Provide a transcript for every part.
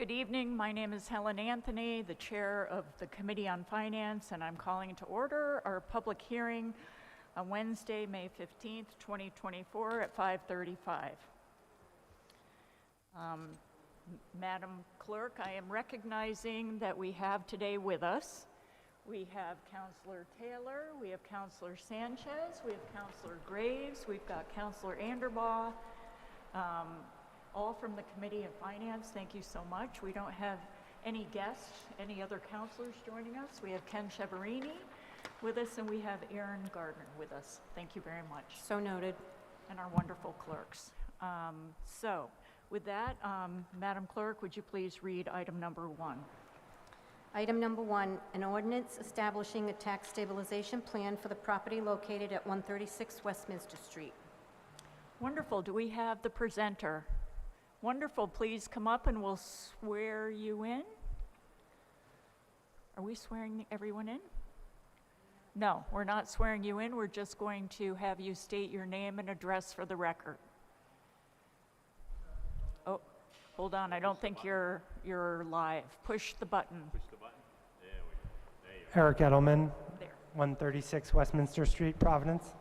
Good evening. My name is Helen Anthony, the chair of the Committee on Finance, and I'm calling to order our public hearing on Wednesday, May 15th, 2024 at 5:35. Madam Clerk, I am recognizing that we have today with us, we have Councilor Taylor, we have Councilor Sanchez, we have Councilor Graves, we've got Councilor Anderbaugh, all from the Committee of Finance. Thank you so much. We don't have any guests, any other councilors joining us. We have Ken Cheverini with us, and we have Aaron Gardner with us. Thank you very much. So noted. And our wonderful clerks. So with that, Madam Clerk, would you please read item number 1? Item number 1, an ordinance establishing a tax stabilization plan for the property located at 136 Westminster Street. Wonderful. Do we have the presenter? Wonderful. Please come up and we'll swear you in. Are we swearing everyone in? No, we're not swearing you in. We're just going to have you state your name and address for the record. Oh, hold on. I don't think you're live. Push the button. Push the button. There we go. There you Eric Edelman, There. 136 Westminster Street, Providence.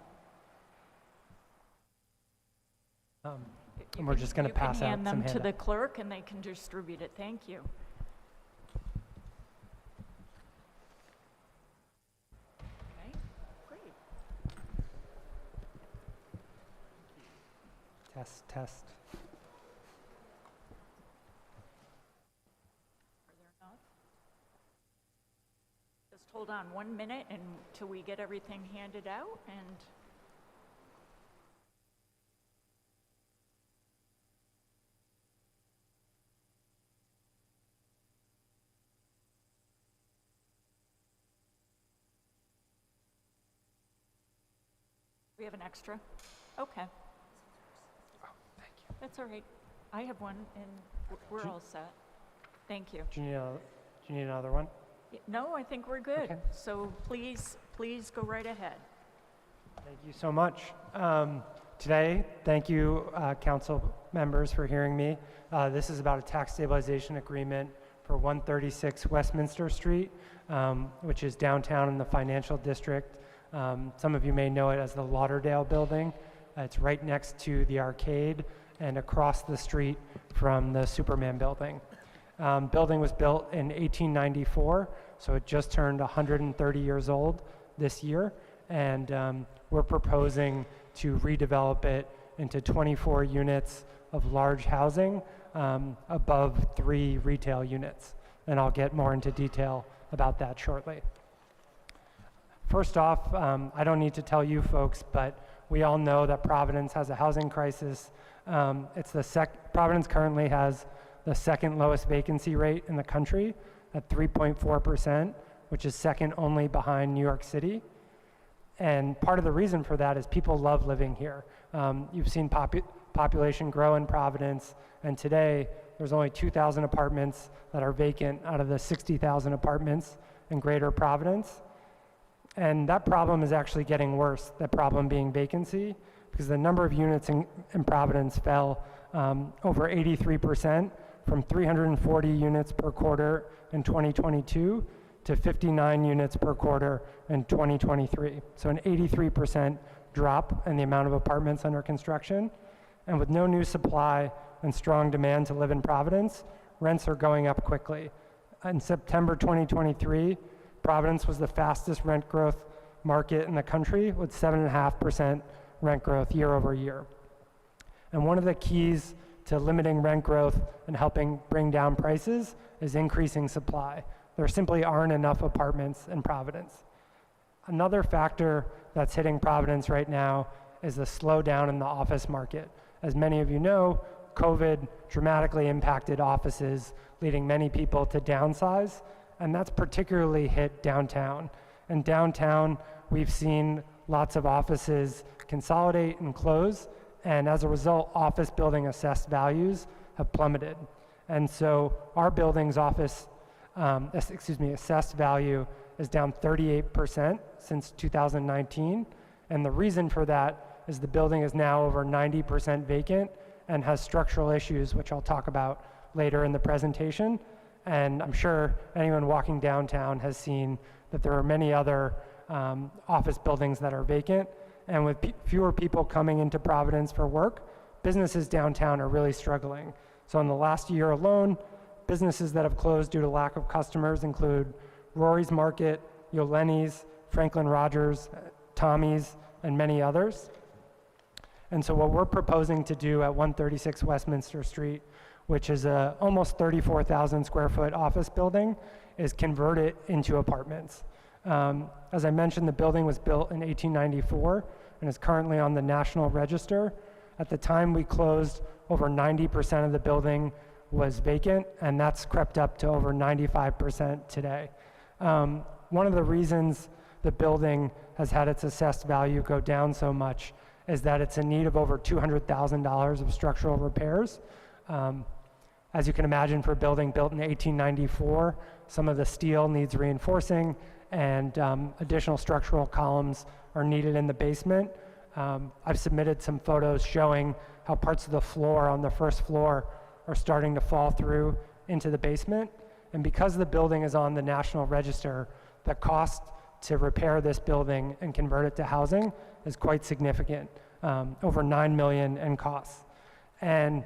And we're just going to pass out some You can hand them to the handouts. clerk and they can distribute it. Thank you. Okay, great. Test. Are there enough? Just hold on 1 minute until we get everything handed out, and we have an extra? Okay. Oh, thank you. That's all right. I have one, and we're all set. Thank you. Do you need another one? No, I think we're good. Okay. So please go right ahead. Thank you so much. Today, thank you, council members, for hearing me. This is about a tax stabilization agreement for 136 Westminster Street, which is downtown in the financial district. Some of you may know it as the Lauderdale building. It's right next to the arcade and across the street from the Superman building. Building was built in 1894, so it just turned 130 years old this year, and we're proposing to redevelop it into 24 units of large housing above 3 retail units, and I'll get more into detail about that shortly. First off, I don't need to tell you folks, but we all know that Providence has a housing crisis. Providence currently has the second lowest vacancy rate in the country at 3.4%, which is second only behind New York City. And part of the reason for that is people love living here. You've seen population grow in Providence, and today there's only 2,000 apartments that are vacant out of the 60,000 apartments in Greater Providence. And that problem is actually getting worse, that problem being vacancy, because the number of units in Providence fell over 83%, from 340 units per quarter in 2022 to 59 units per quarter in 2023. So an 83% drop in the amount of apartments under construction. And with no new supply and strong demand to live in Providence, rents are going up quickly. In September 2023, Providence was the fastest rent growth market in the country, with 7.5% rent growth year over year. And one of the keys to limiting rent growth and helping bring down prices is increasing supply. There simply aren't enough apartments in Providence. Another factor that's hitting Providence right now is the slowdown in the office market. As many of you know, COVID dramatically impacted offices, leading many people to downsize, and that's particularly hit downtown. In downtown, we've seen lots of offices consolidate and close, and as a result, office building assessed values have plummeted. And so our building's assessed value is down 38% since 2019, and the reason for that is the building is now over 90% vacant and has structural issues, which I'll talk about later in the presentation. And I'm sure anyone walking downtown has seen that there are many other office buildings that are vacant. And with fewer people coming into Providence for work, businesses downtown are really struggling. So in the last year alone, businesses that have closed due to lack of customers include Rory's Market, Yolenni's, Franklin Rogers, Tommy's, and many others. And so what we're proposing to do at 136 Westminster Street, which is a almost 34,000 square foot office building, is convert it into apartments. As I mentioned, the building was built in 1894 and is currently on the National Register. At the time we closed, over 90% of the building was vacant, and that's crept up to over 95% today. One of the reasons the building has had its assessed value go down so much is that it's in need of over $200,000 of structural repairs. As you can imagine, for a building built in 1894, some of the steel needs reinforcing, and additional structural columns are needed in the basement. I've submitted some photos showing how parts of the floor on the first floor are starting to fall through into the basement. And because the building is on the National Register, the cost to repair this building and convert it to housing is quite significant, over $9 million in costs. And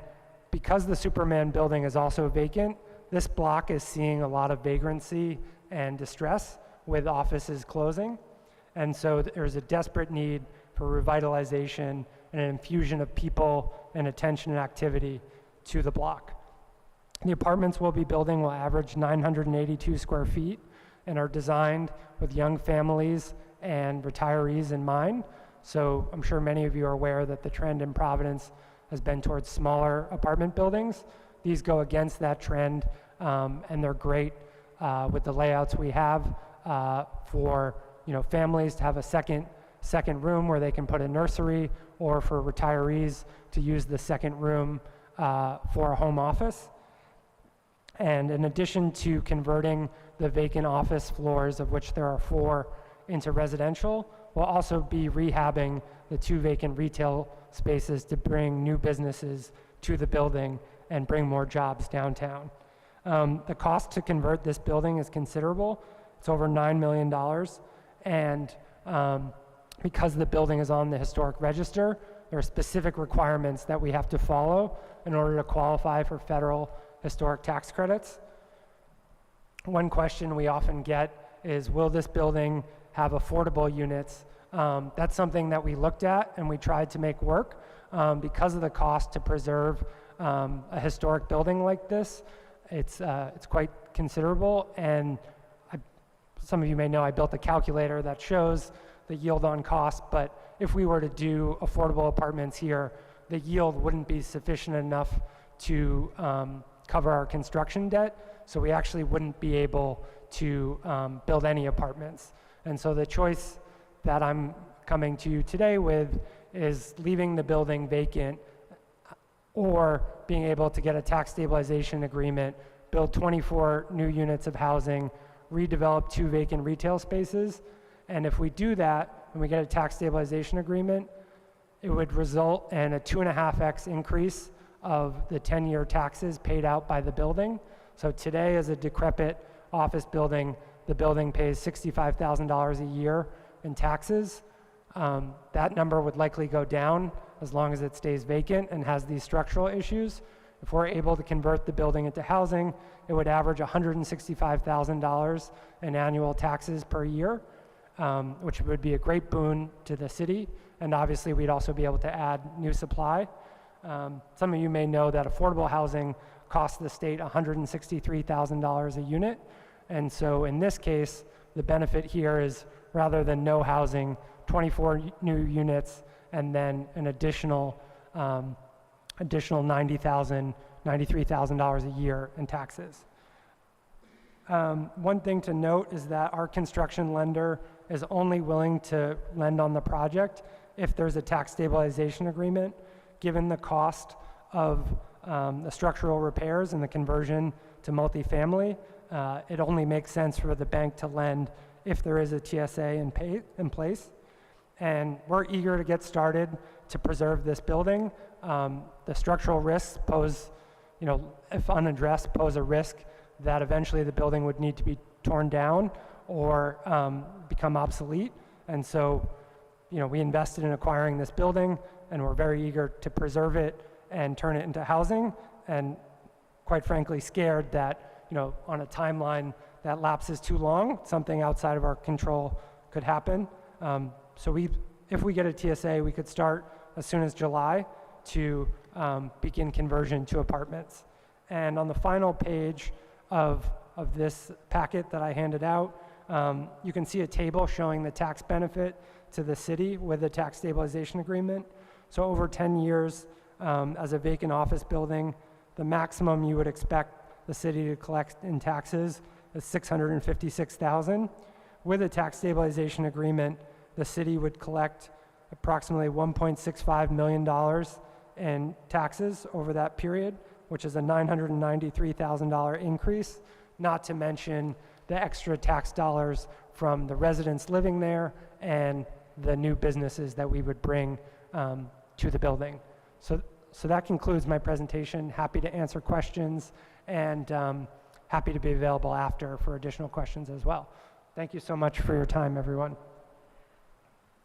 because the Superman building is also vacant, this block is seeing a lot of vagrancy and distress with offices closing. And so there's a desperate need for revitalization and an infusion of people and attention and activity to the block. The apartments we'll be building will average 982 square feet and are designed with young families and retirees in mind. So I'm sure many of you are aware that the trend in Providence has been towards smaller apartment buildings. These go against that trend, and they're great with the layouts we have for families to have a second room where they can put a nursery, or for retirees to use the second room for a home office. And in addition to converting the vacant office floors, of which there are 4, into residential, we'll also be rehabbing the 2 vacant retail spaces to bring new businesses to the building and bring more jobs downtown. The cost to convert this building is considerable. It's over $9 million. And because the building is on the historic register, there are specific requirements that we have to follow in order to qualify for federal historic tax credits. One question we often get is, will this building have affordable units? That's something that we looked at and we tried to make work. Because of the cost to preserve a historic building like this, it's quite considerable. And some of you may know I built a calculator that shows the yield on cost, but if we were to do affordable apartments here, the yield wouldn't be sufficient enough to cover our construction debt, so we actually wouldn't be able to build any apartments. And so the choice that I'm coming to you today with is leaving the building vacant, or being able to get a tax stabilization agreement, build 24 new units of housing, redevelop 2 vacant retail spaces. And if we do that and we get a tax stabilization agreement, it would result in a 2.5x increase of the 10-year taxes paid out by the building. So today, as a decrepit office building, the building pays $65,000 a year in taxes. That number would likely go down as long as it stays vacant and has these structural issues. If we're able to convert the building into housing, it would average $165,000 in annual taxes per year, which would be a great boon to the city. And obviously, we'd also be able to add new supply. Some of you may know that affordable housing costs the state $163,000 a unit. And so in this case, the benefit here is, rather than no housing, 24 new units, and then an additional $93,000 a year in taxes. One thing to note is that our construction lender is only willing to lend on the project if there's a tax stabilization agreement. Given the cost of the structural repairs and the conversion to multifamily, it only makes sense for the bank to lend if there is a TSA in place. And we're eager to get started to preserve this building. The structural risks pose if unaddressed, pose a risk that eventually the building would need to be torn down or become obsolete. And so, we invested in acquiring this building, and we're very eager to preserve it and turn it into housing, and quite frankly scared that, on a timeline that lapses too long, something outside of our control could happen. So if we get a TSA, we could start as soon as July to begin conversion to apartments. And on the final page of this packet that I handed out, you can see a table showing the tax benefit to the city with the tax stabilization agreement. So over 10 years, as a vacant office building, the maximum you would expect the city to collect in taxes is $656,000. With a tax stabilization agreement, the city would collect approximately $1.65 million in taxes over that period, which is a $993,000 increase, not to mention the extra tax dollars from the residents living there and the new businesses that we would bring to the building. So that concludes my presentation. Happy to answer questions, and happy to be available after for additional questions as well. Thank you so much for your time, everyone.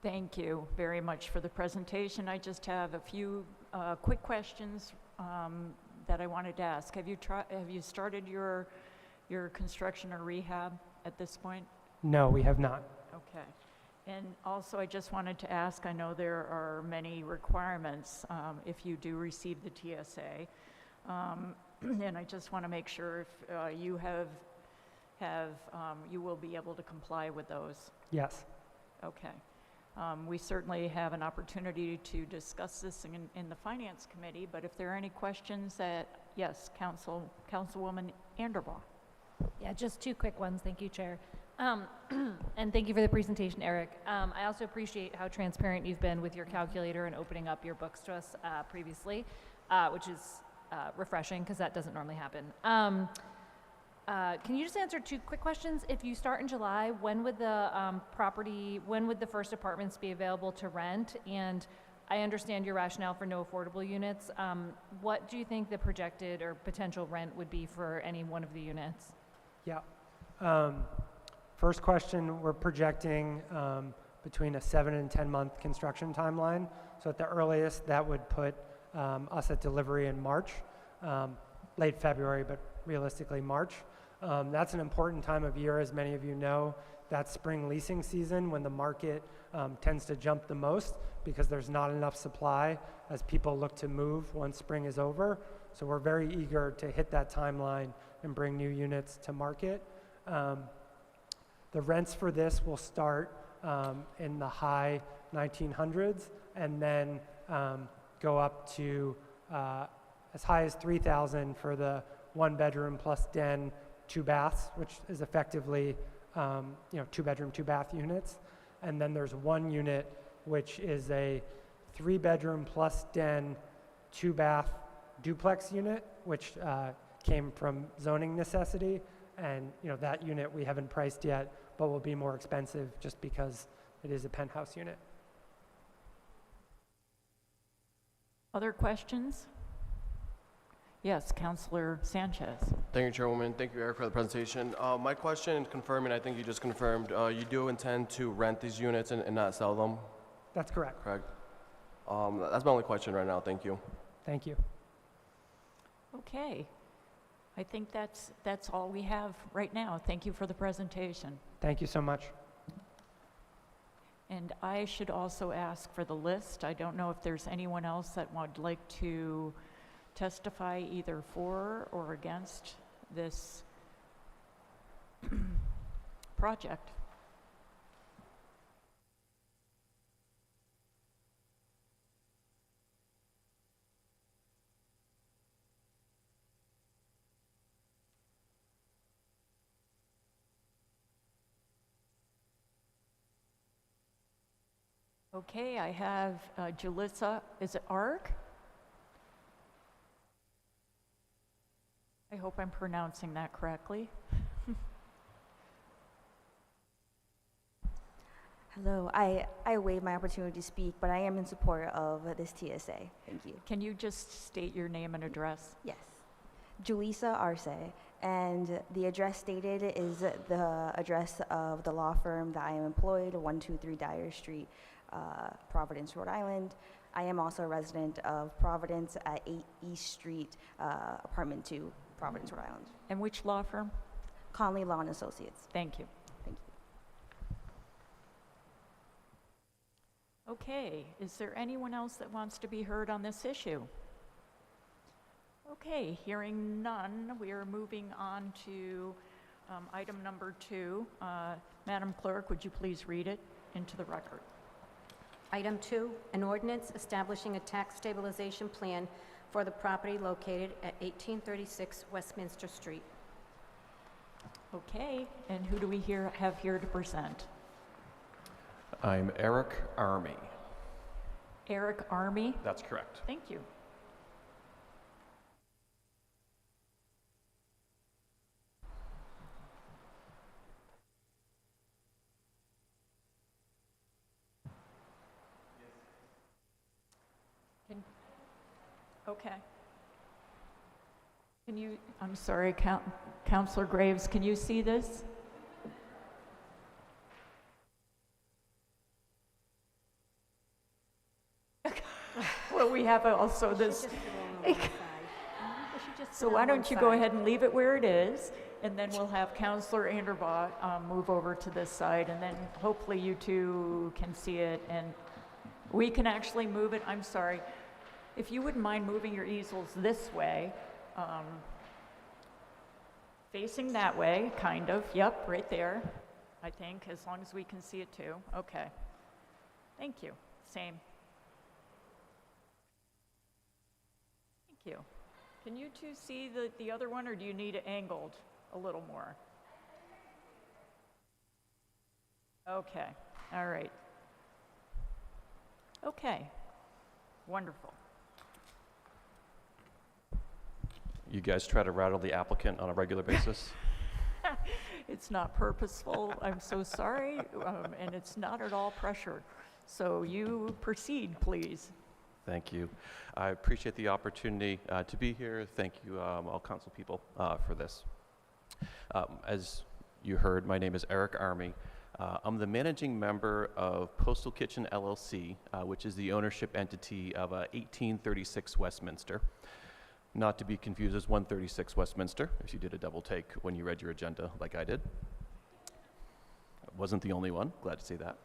Thank you very much for the presentation. I just have a few quick questions that I wanted to ask. Have you started your construction or rehab at this point? No, we have not. Okay. And also, I just wanted to ask, I know there are many requirements if you do receive the TSA, and I just want to make sure if you you will be able to comply with those. Yes. Okay. We certainly have an opportunity to discuss this in the Finance Committee, but if there are any questions yes, Councilwoman Anderbaugh. Yeah, just two quick ones. Thank you, Chair. And thank you for the presentation, Eric. I also appreciate how transparent you've been with your calculator and opening up your books to us previously, which is refreshing because that doesn't normally happen. Can you just answer two quick questions? If you start in July, when would the first apartments be available to rent? And I understand your rationale for no affordable units. What do you think the projected or potential rent would be for any one of the units? Yeah. First question, we're projecting between a 7 and 10 month construction timeline. So at the earliest, that would put us at delivery in March, late February, but realistically March. That's an important time of year, as many of you know. That's spring leasing season when the market tends to jump the most because there's not enough supply as people look to move once spring is over. So we're very eager to hit that timeline and bring new units to market. The rents for this will start in the high 1900s and then go up to as high as $3,000 for the 1 bedroom plus den, 2 baths, which is effectively 2 bedroom, 2 bath units. And then there's one unit which is a 3 bedroom plus den, 2 bath duplex unit, which came from zoning necessity. And that unit we haven't priced yet, but will be more expensive just because it is a penthouse unit. Other questions? Yes, Councilor Sanchez. Thank you, Chairwoman. Thank you, Eric, for the presentation. My question, confirming, I think you just confirmed, you do intend to rent these units and not sell them? That's correct. Correct. That's my only question right now. Thank you. Thank you. Okay. I think that's all we have right now. Thank you for the presentation. Thank you so much. And I should also ask for the list. I don't know if there's anyone else that would like to testify either for or against this project. Okay, I have Julissa, is it Arg? I hope I'm pronouncing that correctly. Hello, I waive my opportunity to speak, but I am in support of this TSA. Thank you. Can you just state your name and address? Yes. Julissa Arce, and the address stated is the address of the law firm that I am employed, 123 Dyer Street, Providence, Rhode Island. I am also a resident of Providence at 8 East Street, apartment 2, Providence, Rhode Island. And which law firm? Conley Law and Associates. Thank you. Thank you. Okay, is there anyone else that wants to be heard on this issue? Okay, hearing none, we are moving on to item number 2. Madam Clerk, would you please read it into the record? Item 2, an ordinance establishing a tax stabilization plan for the property located at 1836 Westminster Street. Okay, and who do we have here to present? I'm Eric Army. Eric Army? That's correct. Thank you. Okay. Can you, I'm sorry, Counselor Graves, can you see this? Well, we have also this. So why don't you go ahead and leave it where it is, and then we'll have Counselor Anderbaugh move over to this side, and then hopefully you two can see it, and we can actually move it. I'm sorry. If you wouldn't mind moving your easels this way, facing that way, kind of. Yep, right there, I think, as long as we can see it too. Okay. Thank you. Same. Thank you. Can you two see the other one, or do you need it angled a little more? Okay. All right. Okay. Wonderful. You guys try to rattle the applicant on a regular basis? It's not purposeful, I'm so sorry, and it's not at all pressure. So you proceed, please. Thank you. I appreciate the opportunity to be here. Thank you, all council people, for this. As you heard, my name is Eric Army. I'm the managing member of Postal Kitchen LLC, which is the ownership entity of 1836 Westminster. Not to be confused as 136 Westminster, if you did a double take when you read your agenda like I did. I wasn't the only one, glad to see that.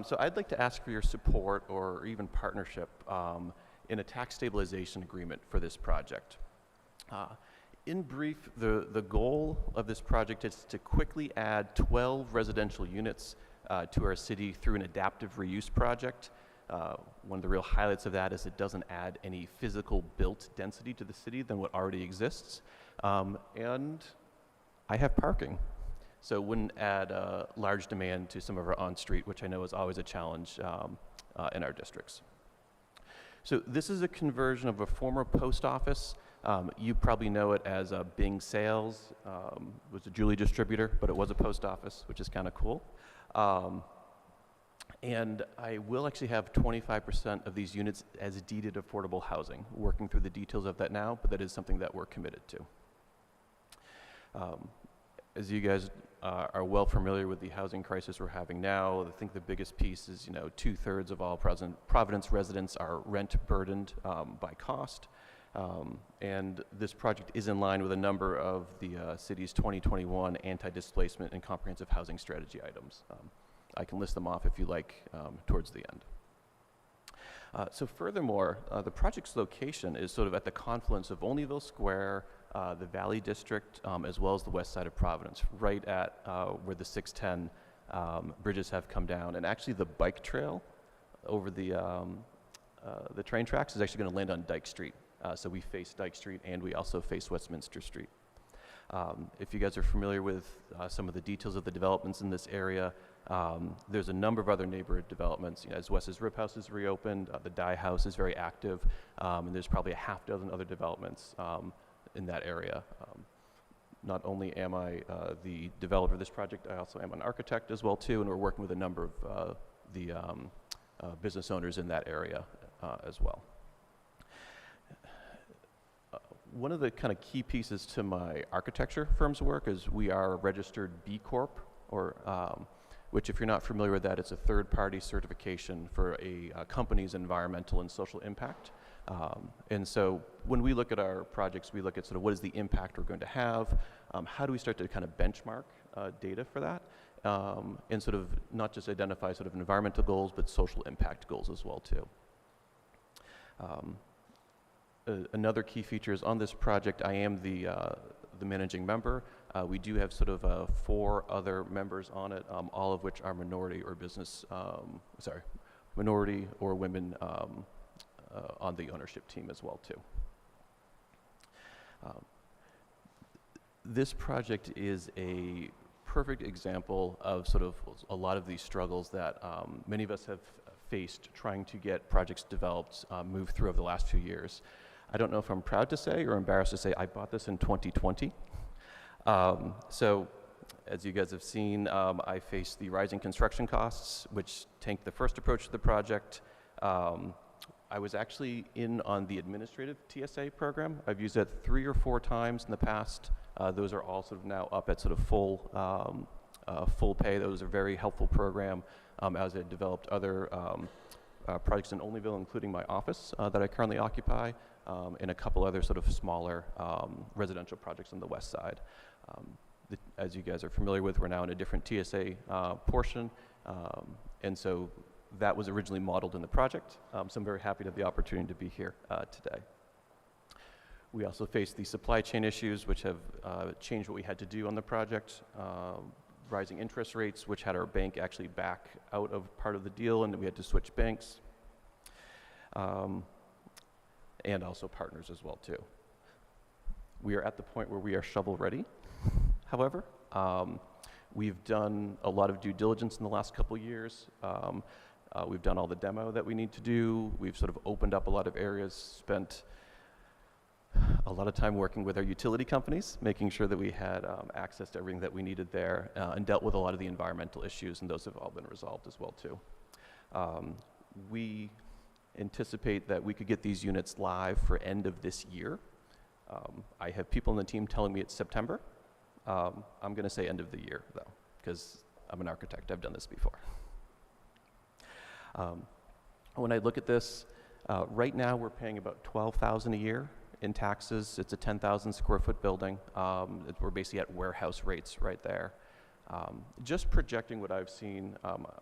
So I'd like to ask for your support or even partnership in a tax stabilization agreement for this project. In brief, the goal of this project is to quickly add 12 residential units to our city through an adaptive reuse project. One of the real highlights of that is it doesn't add any physical built density to the city than what already exists. And I have parking, so it wouldn't add large demand to some of our on-street, which I know is always a challenge in our districts. So this is a conversion of a former post office. You probably know it as Bing Sales, was a Julie distributor, but it was a post office, which is kind of cool. And I will actually have 25% of these units as deeded affordable housing. Working through the details of that now, but that is something that we're committed to. As you guys are well familiar with the housing crisis we're having now, I think the biggest piece is, 2/3 of all Providence residents are rent burdened by cost. And this project is in line with a number of the city's 2021 anti-displacement and comprehensive housing strategy items. I can list them off if you like towards the end. So furthermore, the project's location is sort of at the confluence of Olneyville Square, the Valley District, as well as the west side of Providence, right at where the 610 bridges have come down. And actually the bike trail over the train tracks is actually going to land on Dyke Street. So we face Dyke Street and we also face Westminster Street. If you guys are familiar with some of the details of the developments in this area, there's a number of other neighborhood developments. As Wes's Rip House is reopened, the Dye House is very active, and there's probably a half dozen other developments in that area. Not only am I the developer of this project, I also am an architect as well too, and we're working with a number of the business owners in that area as well. One of the kind of key pieces to my architecture firm's work is we are a registered B Corp, or which, if you're not familiar with that, it's a third-party certification for a company's environmental and social impact. And so when we look at our projects, we look at sort of what is the impact we're going to have, how do we start to kind of benchmark data for that, and sort of not just identify sort of environmental goals, but social impact goals as well too. Another key feature is on this project, I am the managing member. We do have sort of 4 other members on it, all of which are minority or minority or women on the ownership team as well too. This project is a perfect example of sort of a lot of these struggles that many of us have faced trying to get projects developed, moved through over the last few years. I don't know if I'm proud to say or embarrassed to say I bought this in 2020. So as you guys have seen, I faced the rising construction costs, which tanked the first approach to the project. I was actually in on the administrative TSA program. I've used that 3 or 4 times in the past. Those are all sort of now up at sort of full pay. Those are a very helpful program as I developed other projects in Olneyville, including my office that I currently occupy, and a couple other sort of smaller residential projects on the west side. As you guys are familiar with, we're now in a different TSA portion, and so that was originally modeled in the project, so I'm very happy to have the opportunity to be here today. We also faced the supply chain issues, which have changed what we had to do on the project. Rising interest rates, which had our bank actually back out of part of the deal, and we had to switch banks. And also partners as well too. We are at the point where we are shovel ready, however. We've done a lot of due diligence in the last couple of years. We've done all the demo that we need to do. We've sort of opened up a lot of areas, spent a lot of time working with our utility companies, making sure that we had access to everything that we needed there, and dealt with a lot of the environmental issues, and those have all been resolved as well too. We anticipate that we could get these units live for end of this year. I have people on the team telling me it's September. I'm going to say end of the year though, because I'm an architect. I've done this before. When I look at this, right now we're paying about $12,000 a year in taxes. It's a 10,000 square foot building. We're basically at warehouse rates right there. Just projecting what I've seen,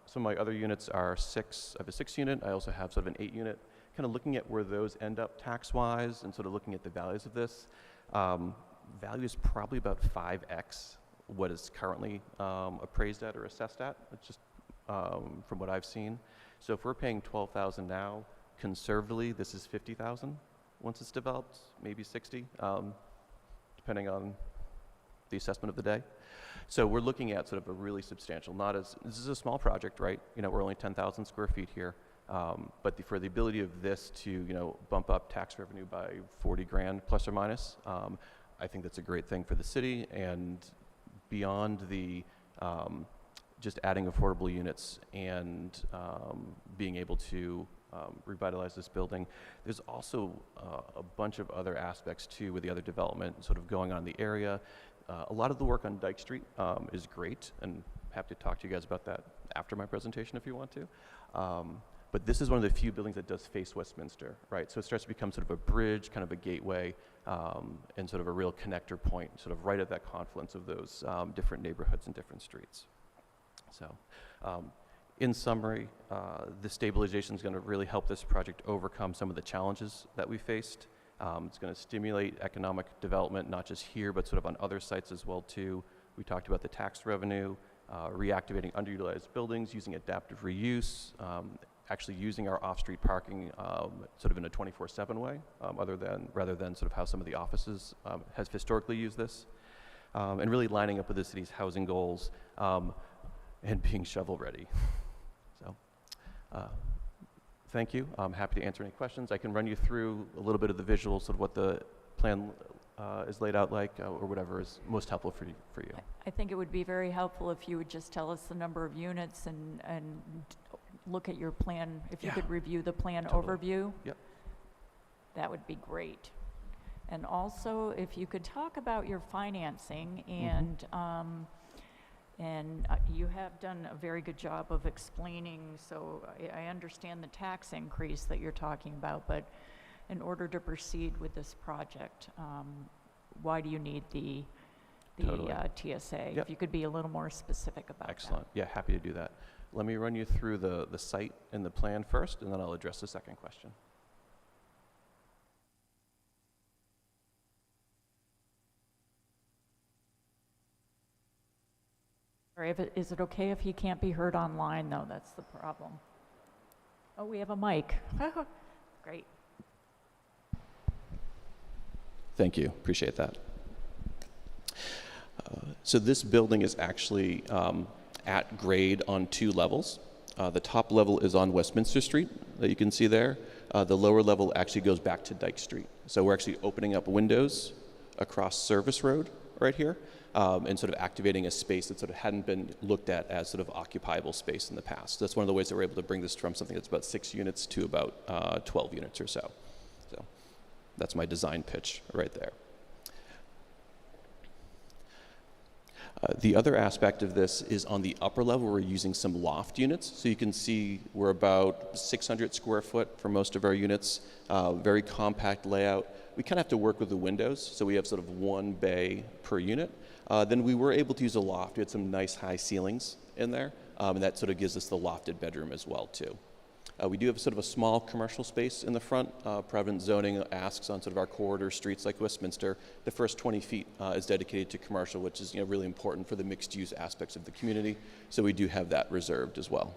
some of my other units are I have a 6 unit, I also have sort of an 8 unit. Kind of looking at where those end up tax-wise and sort of looking at the values of this, value is probably about 5x what is currently appraised at or assessed at. It's just from what I've seen. So if we're paying $12,000 now, conservatively, this is $50,000 once it's developed, maybe 60, depending on the assessment of the day. So we're looking at sort of a really substantial, this is a small project, right? You know, we're only 10,000 square feet here, but for the ability of this to, bump up tax revenue by 40 grand plus or minus, I think that's a great thing for the city. And beyond the just adding affordable units and being able to revitalize this building, there's also a bunch of other aspects too with the other development sort of going on in the area. A lot of the work on Dyke Street is great, and happy to talk to you guys about that after my presentation if you want to. But this is one of the few buildings that does face Westminster, right? So it starts to become sort of a bridge, kind of a gateway, and sort of a real connector point, sort of right at that confluence of those different neighborhoods and different streets. So in summary, the stabilization is going to really help this project overcome some of the challenges that we faced. It's going to stimulate economic development, not just here, but sort of on other sites as well too. We talked about the tax revenue, reactivating underutilized buildings, using adaptive reuse, actually using our off-street parking sort of in a 24/7 way, rather than sort of how some of the offices has historically used this, and really lining up with the city's housing goals and being shovel ready. So. Thank you. I'm happy to answer any questions. I can run you through a little bit of the visuals of what the plan is laid out like, or whatever is most helpful for you. I think it would be very helpful if you would just tell us the number of units and look at your plan. If you could review the plan Totally. overview, Yep. that would be great. And also, if you could talk about your financing, and you have done a very good job of explaining, so I understand the tax increase that you're talking about, but in order to proceed with this project, why do you need the Totally. TSA? Yep. If you could be a little more specific about that. Excellent. Yeah, happy to do that. Let me run you through the site and the plan first, and then I'll address the second question. Sorry, is it okay if he can't be heard online, though? That's the problem. Oh, we have a mic. Great. Thank you. Appreciate that. So this building is actually at grade on 2 levels. The top level is on Westminster Street that you can see there. The lower level actually goes back to Dyke Street. So we're actually opening up windows across Service Road right here, and sort of activating a space that sort of hadn't been looked at as sort of occupiable space in the past. That's one of the ways that we're able to bring this from something that's about 6 units to about 12 units or so. So that's my design pitch right there. The other aspect of this is on the upper level, we're using some loft units. So you can see we're about 600 square foot for most of our units, very compact layout. We kind of have to work with the windows, so we have sort of 1 bay per unit. Then we were able to use a loft. We had some nice high ceilings in there, and that sort of gives us the lofted bedroom as well too. We do have sort of a small commercial space in the front. Providence zoning asks on sort of our corridor streets like Westminster, the first 20 feet is dedicated to commercial, which is really important for the mixed use aspects of the community. So we do have that reserved as well.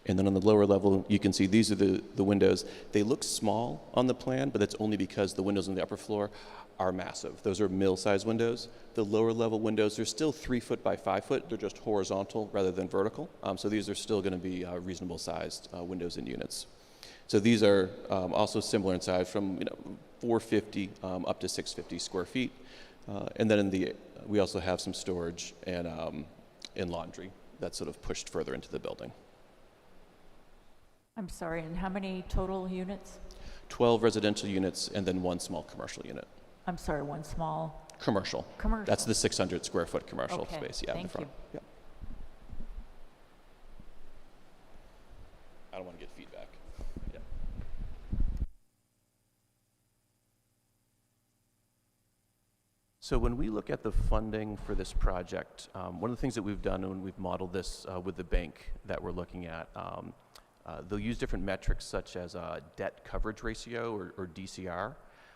And then on the lower level, you can see these are the windows. They look small on the plan, but that's only because the windows on the upper floor are massive. Those are mill-size windows. The lower level windows, they're still 3 foot by 5 foot. They're just horizontal rather than vertical. So these are still going to be reasonable sized windows and units. So these are also similar in size, from 450 up to 650 square feet. And then we also have some storage and laundry that's sort of pushed further into the building. I'm sorry, and how many total units? 12 residential units and then 1 small commercial unit. I'm sorry, 1 small? Commercial. Commercial. That's the 600 square foot commercial Okay, space, yeah, in the thank front. you. Yeah. I don't want to get feedback. Yeah. So when we look at the funding for this project, one of the things that we've done when we've modeled this with the bank that we're looking at, they'll use different metrics such as debt coverage ratio or DCR.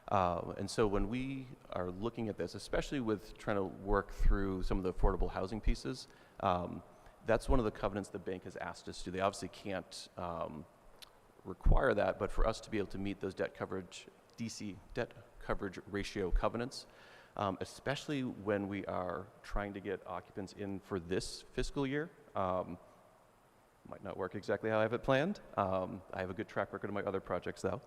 And so when we are looking at this, especially with trying to work through some of the affordable housing pieces, that's one of the covenants the bank has asked us to. They obviously can't require that, but for us to be able to meet those debt coverage ratio covenants, especially when we are trying to get occupants in for this fiscal year, might not work exactly how I have it planned. I have a good track record of my other projects though.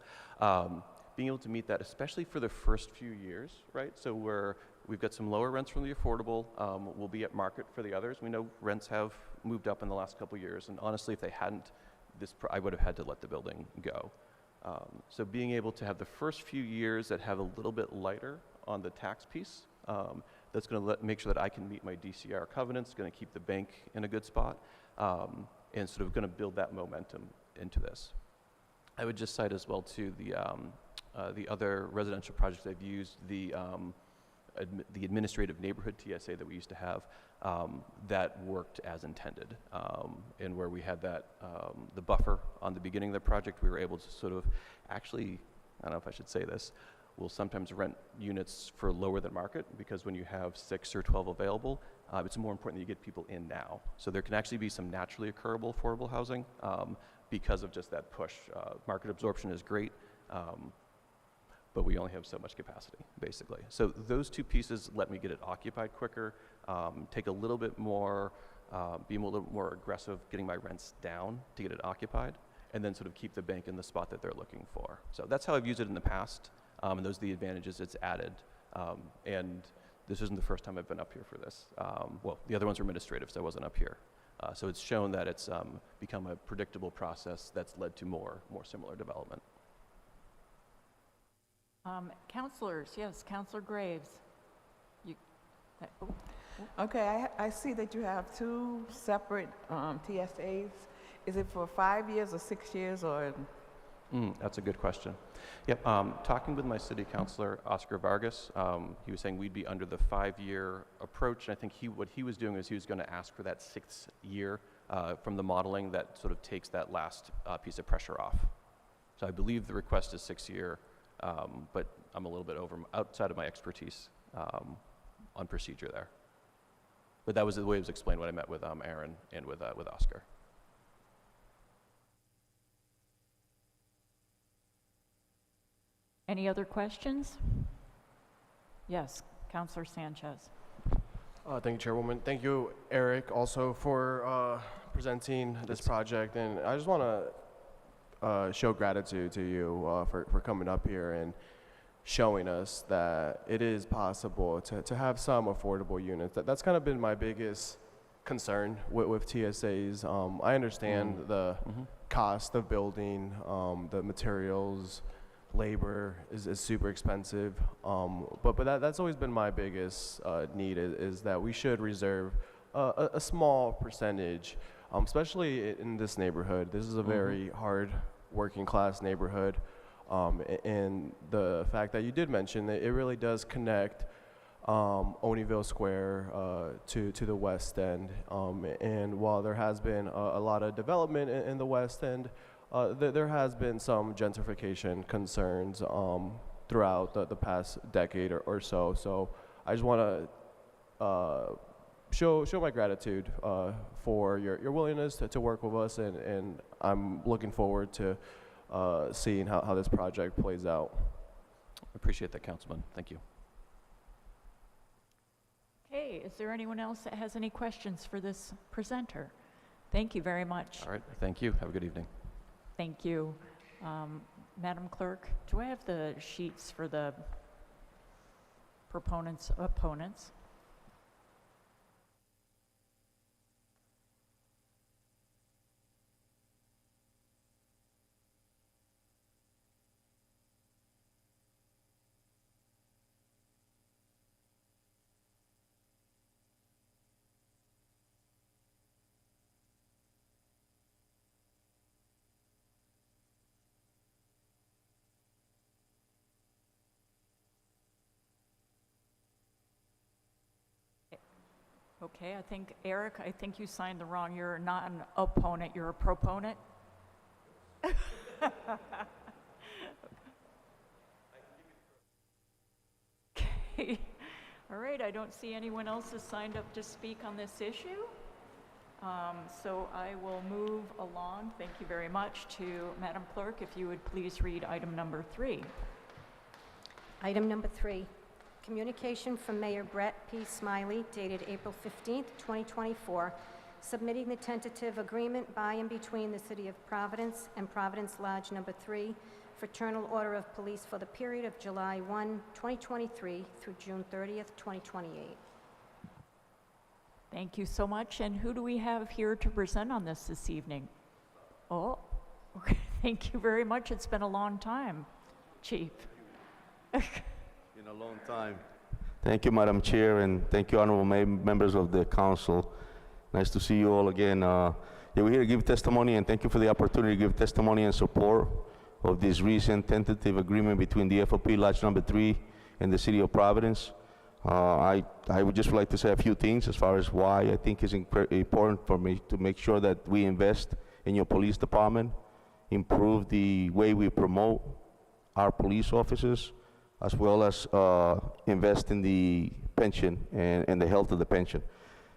Being able to meet that, especially for the first few years, right? So we've got some lower rents from the affordable, we'll be at market for the others. We know rents have moved up in the last couple of years, and honestly, if they hadn't, I would have had to let the building go. So being able to have the first few years that have a little bit lighter on the tax piece, that's gonna make sure that I can meet my DCR covenants, gonna keep the bank in a good spot, and sort of going to build that momentum into this. I would just cite as well too the other residential projects I've used, the administrative neighborhood TSA that we used to have, that worked as intended, and where we had that the buffer on the beginning of the project, we were able to sort of actually, I don't know if I should say this, we'll sometimes rent units for lower than market, because when you have 6 or 12 available, it's more important that you get people in now. So there can actually be some naturally occurable affordable housing because of just that push. Market absorption is great, but we only have so much capacity, basically. So those 2 pieces let me get it occupied quicker, take a little bit more, be a little bit more aggressive getting my rents down to get it occupied, and then sort of keep the bank in the spot that they're looking for. So that's how I've used it in the past, and those are the advantages it's added. And this isn't the first time I've been up here for this. Well, the other ones were administrative, so I wasn't up here. So it's shown that it's become a predictable process that's led to more similar development. Councilors, yes, Councilor Graves. You, oh, Okay, I see that you have two separate TSAs. Is it for 5 years or 6 years or? That's a good question. Yep, talking with my city councilor, Oscar Vargas, he was saying we'd be under the 5-year approach. And I think what he was doing is he was going to ask for that 6th year from the modeling that sort of takes that last piece of pressure off. So I believe the request is 6-year, but I'm a little bit outside of my expertise on procedure there. But that was the way it was explained when I met with Aaron and with Oscar. any other questions? Yes, Councilor Sanchez. Thank you, Chairwoman. Thank you, Eric, also for presenting this project. And I just want to show gratitude to you for coming up here and showing us that it is possible to have some affordable units. That's kind of been my biggest concern with TSAs. I understand the cost of building, the materials, labor is super expensive, but that's always been my biggest need is that we should reserve a small percentage, especially in this neighborhood. This is a very hard working class neighborhood, and the fact that you did mention that it really does connect Oneyville Square to the West End, and while there has been a lot of development in the West End, there has been some gentrification concerns throughout the past decade or so. So I just want to show my gratitude for your willingness to work with us, and I'm looking forward to seeing how this project plays out. Appreciate that, Councilman. Thank you. Okay, is there anyone else that has any questions for this presenter? Thank you very much. All right, thank you. Have a good evening. Thank you. Madam Clerk, do I have the sheets for the proponents, opponents? Okay, I think, Eric, I think you signed the wrong. You're not an opponent, you're a proponent. Okay, all right, I don't see anyone else has signed up to speak on this issue. So I will move along, thank you very much, to Madam Clerk, if you would please read item number 3. Item number 3, communication from Mayor Brett P. Smiley dated April 15th, 2024, submitting the tentative agreement by and between the City of Providence and Providence Lodge Number 3, Fraternal Order of Police for the period of July 1, 2023 through June 30th, 2028. Thank you so much. And who do we have here to present on this evening? Oh, okay. Thank you very much. It's been a long time, Chief. In a long time. Thank you, Madam Chair, and thank you, honorable members of the council. Nice to see you all again. We're here to give testimony, and thank you for the opportunity to give testimony and support of this recent tentative agreement between the FOP Lodge Number 3 and the City of Providence. I would just like to say a few things as far as why I think it's important for me to make sure that we invest in your police department, improve the way we promote our police officers, as well as invest in the pension and the health of the pension.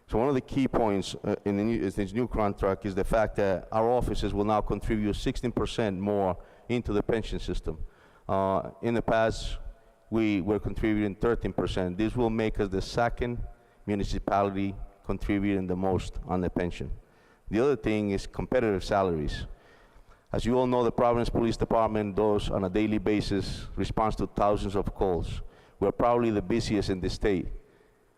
So one of the key points in this new contract is the fact that our officers will now contribute 16% more into the pension system. In the past, we were contributing 13%. This will make us the second municipality contributing the most on the pension. The other thing is competitive salaries. As you all know, the Providence Police Department does, on a daily basis, responds to thousands of calls. We're probably the busiest in the state.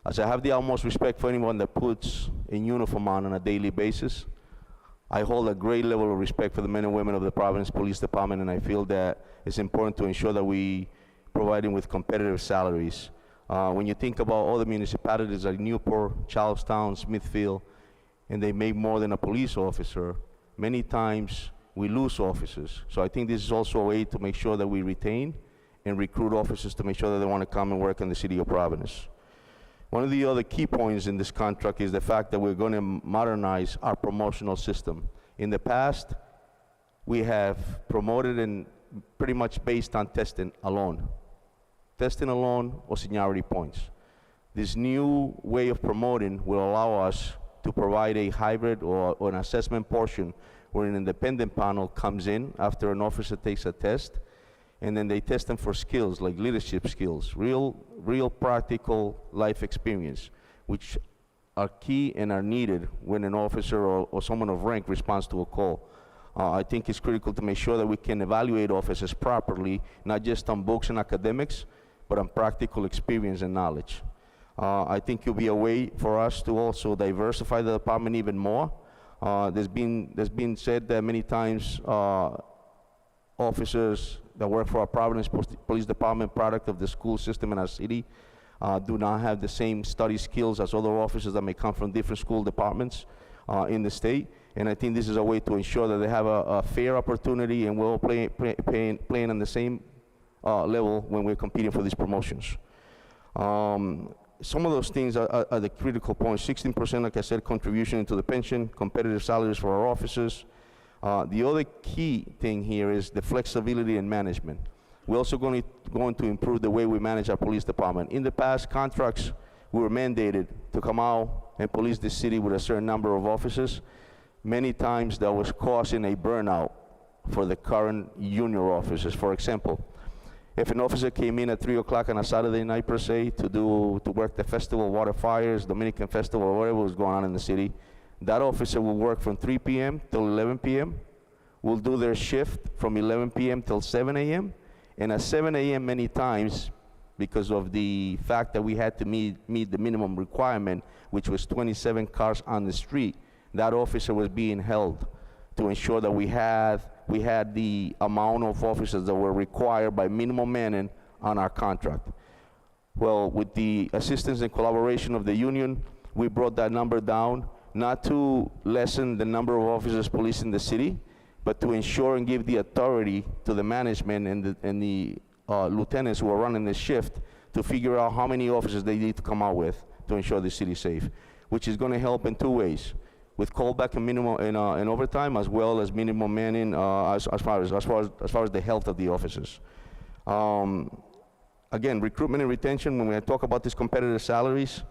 As I have the utmost respect for anyone that puts a uniform on a daily basis, I hold a great level of respect for the men and women of the Providence Police Department, and I feel that it's important to ensure that we provide them with competitive salaries. When you think about other municipalities like Newport, Charlestown, Smithfield, and they make more than a police officer, many times we lose officers. So I think this is also a way to make sure that we retain and recruit officers to make sure that they want to come and work in the city of Providence. One of the other key points in this contract is the fact that we're going to modernize our promotional system. In the past, we have promoted and pretty much based on testing alone. Testing alone or seniority points. This new way of promoting will allow us to provide a hybrid or an assessment portion where an independent panel comes in after an officer takes a test, and then they test them for skills like leadership skills, real practical life experience, which are key and are needed when an officer or someone of rank responds to a call. I think it's critical to make sure that we can evaluate officers properly, not just on books and academics, but on practical experience and knowledge. I think it'll be a way for us to also diversify the department even more. There's been said that many times officers that work for our Providence Police Department, product of the school system in our city, do not have the same study skills as other officers that may come from different school departments in the state. And I think this is a way to ensure that they have a fair opportunity and we're all playing on the same level when we're competing for these promotions. Some of those things are the critical points. 16%, like I said, contribution into the pension, competitive salaries for our officers. The other key thing here is the flexibility in management. We're also going to improve the way we manage our police department. In the past, contracts we were mandated to come out and police the city with a certain number of officers. Many times that was causing a burnout for the current junior officers. For example, if an officer came in at 3 o'clock on a Saturday night per se to work the festival, water fires, Dominican festival, or whatever was going on in the city, that officer will work from 3 p.m. till 11 p.m. Will do their shift from 11 p.m. till 7 a.m. And at 7 a.m. many times, because of the fact that we had to meet the minimum requirement, which was 27 cars on the street, that officer was being held to ensure that we had the amount of officers that were required by minimum manning on our contract. Well, with the assistance and collaboration of the union, we brought that number down, not to lessen the number of officers policing the city, but to ensure and give the authority to the management and the lieutenants who are running the shift to figure out how many officers they need to come out with to ensure the city is safe, which is going to help in two ways. With callback and minimum and overtime, as well as minimum manning, as far as the health of the officers. Again, recruitment and retention. When we talk about these competitive salaries,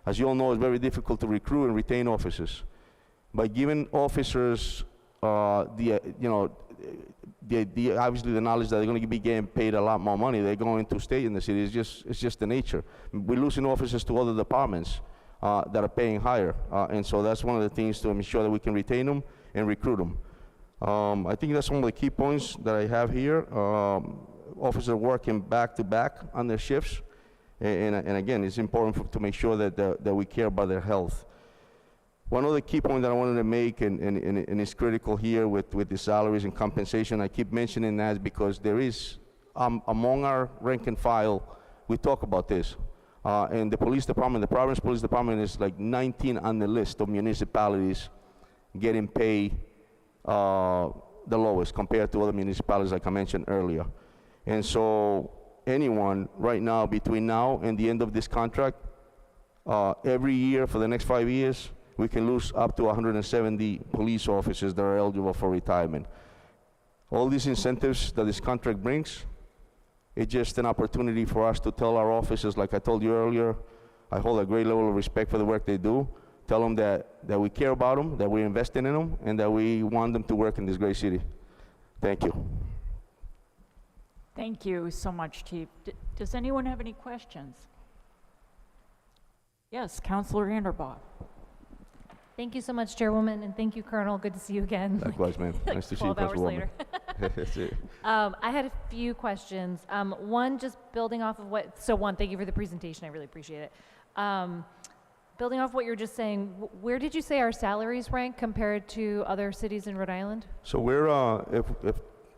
as you all know, it's very difficult to recruit and retain officers. By giving officers obviously the knowledge that they're going to be getting paid a lot more money, they're going to stay in the city. It's just the nature. We're losing officers to other departments that are paying higher, and so that's one of the things to ensure that we can retain them and recruit them. I think that's one of the key points that I have here. Officers working back to back on their shifts, and again, it's important to make sure that we care about their health. One other key point that I wanted to make, and it's critical here with the salaries and compensation, I keep mentioning that because there is, among our rank and file, we talk about this. And the police department, the Providence Police Department is like 19 on the list of municipalities getting paid the lowest compared to other municipalities like I mentioned earlier. And so anyone right now, between now and the end of this contract, every year for the next 5 years, we can lose up to 170 police officers that are eligible for retirement. All these incentives that this contract brings, it's just an opportunity for us to tell our officers, like I told you earlier, I hold a great level of respect for the work they do. Tell them that we care about them, that we're investing in them, and that we want them to work in this great city. Thank you. Thank you so much, Chief. Does anyone have any questions? Yes, Councilor Anderbaugh. Thank you so much, Chairwoman, and thank you, Colonel. Good to see you again. Likewise, ma'am. Nice to see you, 12 hours Councilwoman. later. That's it. I had a few questions. One, just building off of one, thank you for the presentation. I really appreciate it. Building off what you're just saying, where did you say our salaries rank compared to other cities in Rhode Island? So we're,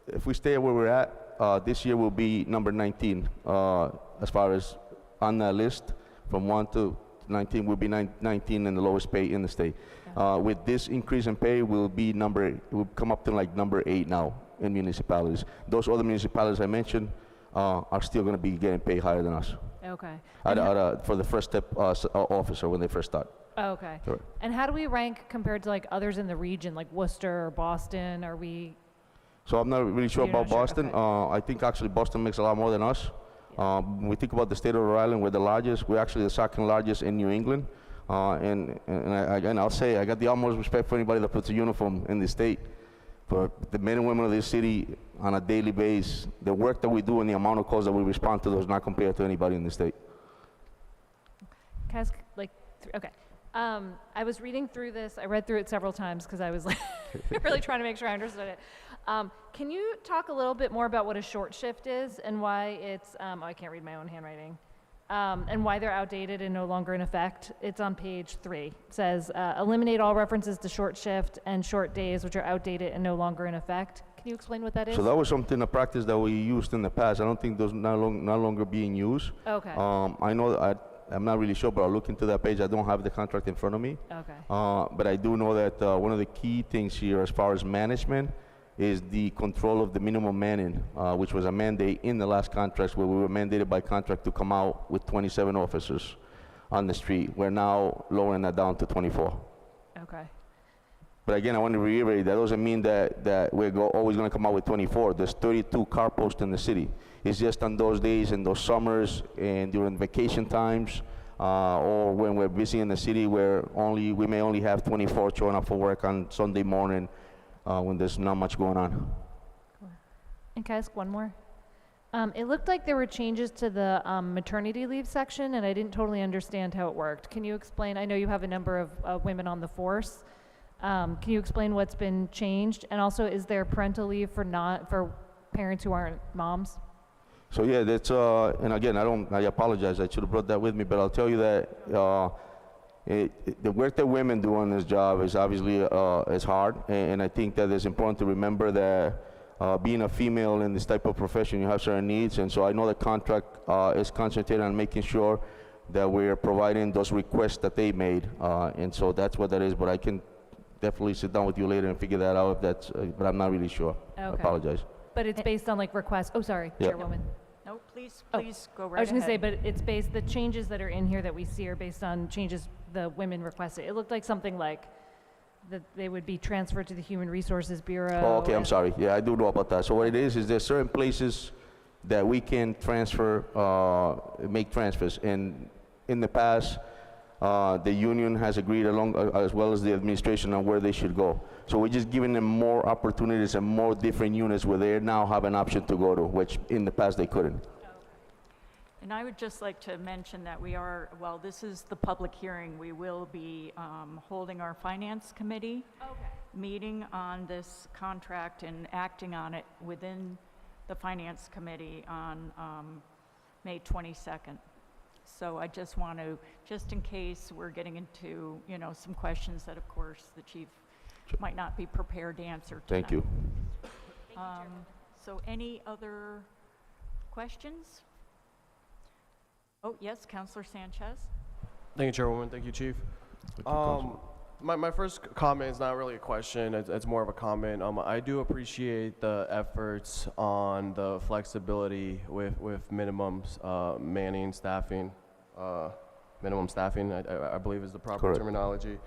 if we stay where we're at, this year will be number 19, as far as on that list. From 1 to 19, we'll be 19 in the lowest pay in the state. With this increase in pay, we'll come up to like number 8 now in municipalities. Those other municipalities I mentioned are still gonna be getting paid higher than us. Okay. For the first step officer when they first start. Okay. Correct. And how do we rank compared to like others in the region, like Worcester or Boston? Are we? So I'm not really sure You're not about sure? Boston. Okay. I think actually Boston makes a lot more than us. When we think about the state of Rhode Island, we're the largest. We're actually the second largest in New England. And I'll say, I got the utmost respect for anybody that puts a uniform in the state. For the men and women of this city on a daily basis, the work that we do and the amount of calls that we respond to does not compare to anybody in the state. Can I ask, like, okay. I was reading through this. I read through it several times because I was like really trying to make sure I understood it. Can you talk a little bit more about what a short shift is and why it's, oh, I can't read my own handwriting, and why they're outdated and no longer in effect? It's on page 3. It says, eliminate all references to short shift and short days, which are outdated and no longer in effect. Can you explain what that is? So that was something, a practice that we used in the past. I don't think those no longer being used. Okay. I know I'm not really sure, but I'll look into that page. I don't have the contract in front of me. Okay. But I do know that one of the key things here as far as management is the control of the minimum manning, which was a mandate in the last contracts where we were mandated by contract to come out with 27 officers on the street. We're now lowering that down to 24. Okay. But again, I want to reiterate, that doesn't mean that we're always going to come out with 24. There's 32 car posts in the city. It's just on those days, in those summers, and during vacation times, or when we're busy in the city where we may only have 24 showing up for work on Sunday morning when there's not much going on. Cool. And can I ask one more? It looked like there were changes to the maternity leave section, and I didn't totally understand how it worked. Can you explain? I know you have a number of women on the force. Can you explain what's been changed? And also, is there parental leave for parents who aren't moms? So yeah, that's and again, I apologize. I should have brought that with me, but I'll tell you that the work that women do on this job is obviously is hard, and I think that it's important to remember that being a female in this type of profession, you have certain needs, and so I know the contract is concentrated on making sure that we're providing those requests that they made, and so that's what that is. But I can definitely sit down with you later and figure that out if that's, but I'm not really sure. Okay. I apologize. But it's based on like requests. Oh, sorry, Yeah. Chairwoman. No, please Oh, go right I was going to say, ahead. but it's based, the changes that are in here that we see are based on changes the women requested. It looked like something like that they would be transferred to the Human Resources Bureau. Oh, okay, I'm and- sorry. Yeah, I do know about that. So what it is there's certain places that we can transfer, make transfers. And in the past, the union has agreed along, as well as the administration, on where they should go. So we're just giving them more opportunities and more different units where they now have an option to go to, which in the past they couldn't. And I would just like to mention that while this is the public hearing, we will be holding our Finance Committee meeting on this contract and acting on it within the Finance Committee on May 22nd. So I just want to, just in case we're getting into, some questions that, of course, the chief might not be prepared to answer tonight. Thank you. So any other questions? Oh, yes, Councilor Sanchez. Thank you, Chairwoman. Thank you, Chief. Thank you, Councilor. My first comment is not really a question. It's more of a comment. I do appreciate the efforts on the flexibility with minimums, manning, staffing, minimum staffing, I believe is the proper Correct. terminology.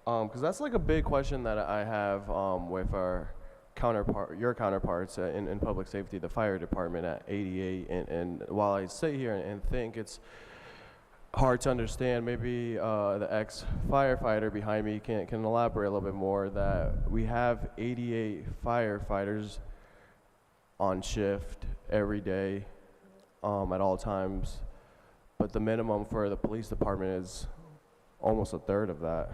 Because that's like a big question that I have with your counterparts in public safety, the fire department at 88. And while I sit here and think it's hard to understand, maybe the ex-firefighter behind me can elaborate a little bit more, that we have 88 firefighters on shift every day at all times, but the minimum for the police department is almost a third of that.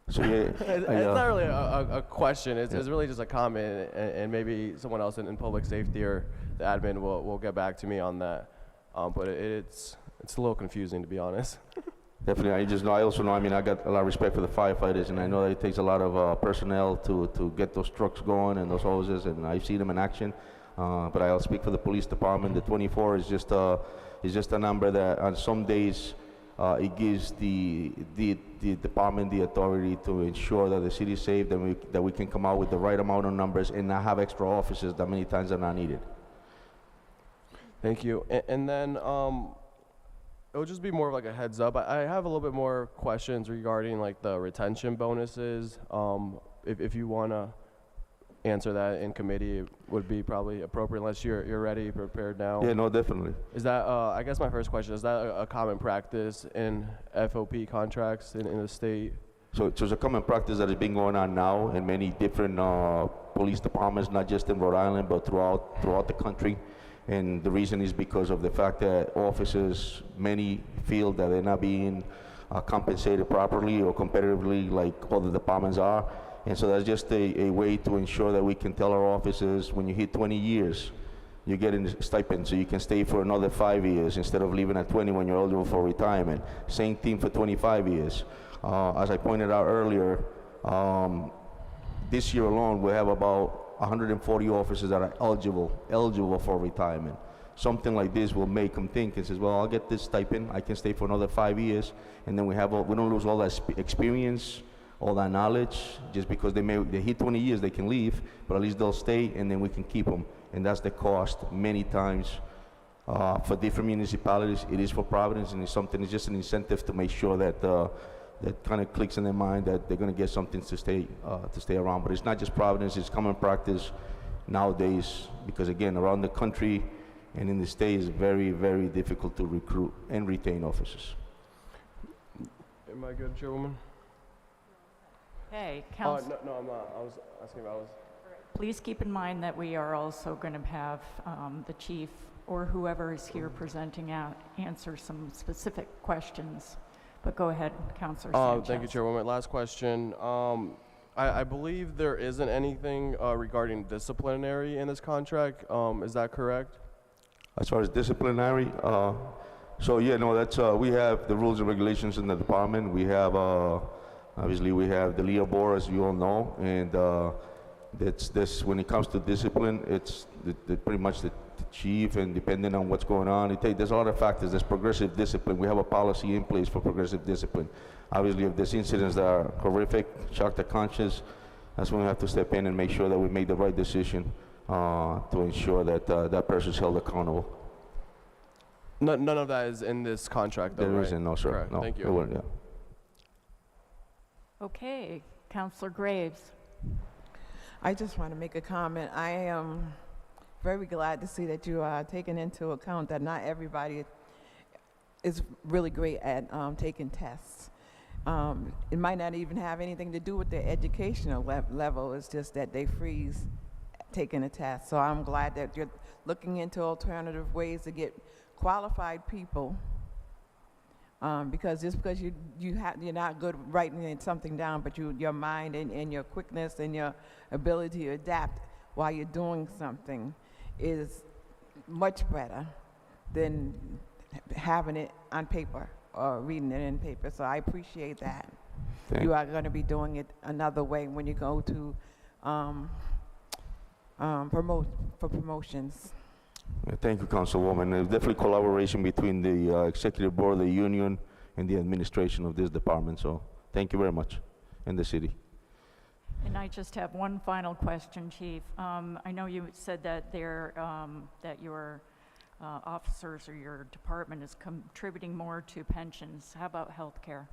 So yeah, It's not really a question, it's really just a comment, and maybe someone else in public safety or the admin will get back to me on that. but it's a little confusing, to be honest. Definitely, I also know, I mean, I got a lot of respect for the firefighters, and I know that it takes a lot of personnel to get those trucks going and those hoses, and I've seen them in action. But I'll speak for the police department. The 24 is just a number that on some days it gives the department the authority to ensure that the city is safe, that we can come out with the right amount of numbers and not have extra officers that many times are not needed. Thank you. And then it would just be more of like a heads up. I have a little bit more questions regarding like the retention bonuses. If you want to answer that in committee, it would be probably appropriate unless you're ready, prepared now. Yeah, no, definitely. Is that, I guess my first question, is that a common practice in FOP contracts in the state? So it's a common practice that has been going on now in many different police departments, not just in Rhode Island, but throughout the country. And the reason is because of the fact that officers, many feel that they're not being compensated properly or competitively like other departments are. And so that's just a way to ensure that we can tell our officers, when you hit 20 years, you're getting a stipend, so you can stay for another 5 years instead of leaving at 20 when you're eligible for retirement. Same thing for 25 years. As I pointed out earlier, this year alone, we have about 140 officers that are eligible for retirement. Something like this will make them think and says, well, I'll get this stipend, I can stay for another 5 years, and then we don't lose all that experience, all that knowledge. Just because they hit 20 years, they can leave, but at least they'll stay, and then we can keep them. And that's the cost many times for different municipalities. It is for Providence, and it's just an incentive to make sure that that kind of clicks in their mind that they're going to get something to stay around. But it's not just Providence, it's common practice nowadays, because again, around the country and in the state, it's very, very difficult to recruit and retain officers. Am I good, Chairwoman? Okay, No, I'm not. I was asking about. Please keep in mind that we are also going to have the chief or whoever is here presenting out answer some specific questions. But go ahead, Councilor Sanchez. Thank you, Chairwoman. Last question. I believe there isn't anything regarding disciplinary in this contract. Is that correct? As far as disciplinary, so yeah, no, that's we have the rules and regulations in the department. We have obviously we have the Leo board, as you all know, and that's when it comes to discipline, it's pretty much the chief, and depending on what's going on, there's a lot of factors. There's progressive discipline. We have a policy in place for progressive discipline. Obviously, if there's incidents that are horrific, shock the conscience, that's when we have to step in and make sure that we make the right decision to ensure that that person's held accountable. None of that is in this contract, though, There right? isn't, no, sir. Correct. No, Thank you. it wouldn't, yeah. Okay, Councilor Graves. I just want to make a comment. I am very glad to see that you are taking into account that not everybody is really great at taking tests. It might not even have anything to do with their educational level. It's just that they freeze taking a test. So I'm glad that you're looking into alternative ways to get qualified people. Because just because you're not good writing something down, but your mind and your quickness and your ability to adapt while you're doing something is much better than having it on paper or reading it in paper. So I appreciate that. You are going to be doing it another way when you go to promotions. Thank you, Councilwoman. There's definitely collaboration between the executive board, the union, and the administration of this department. So thank you very much, and the city. And I just have one final question, Chief. I know you said that that your officers or your department is contributing more to pensions. How about health care?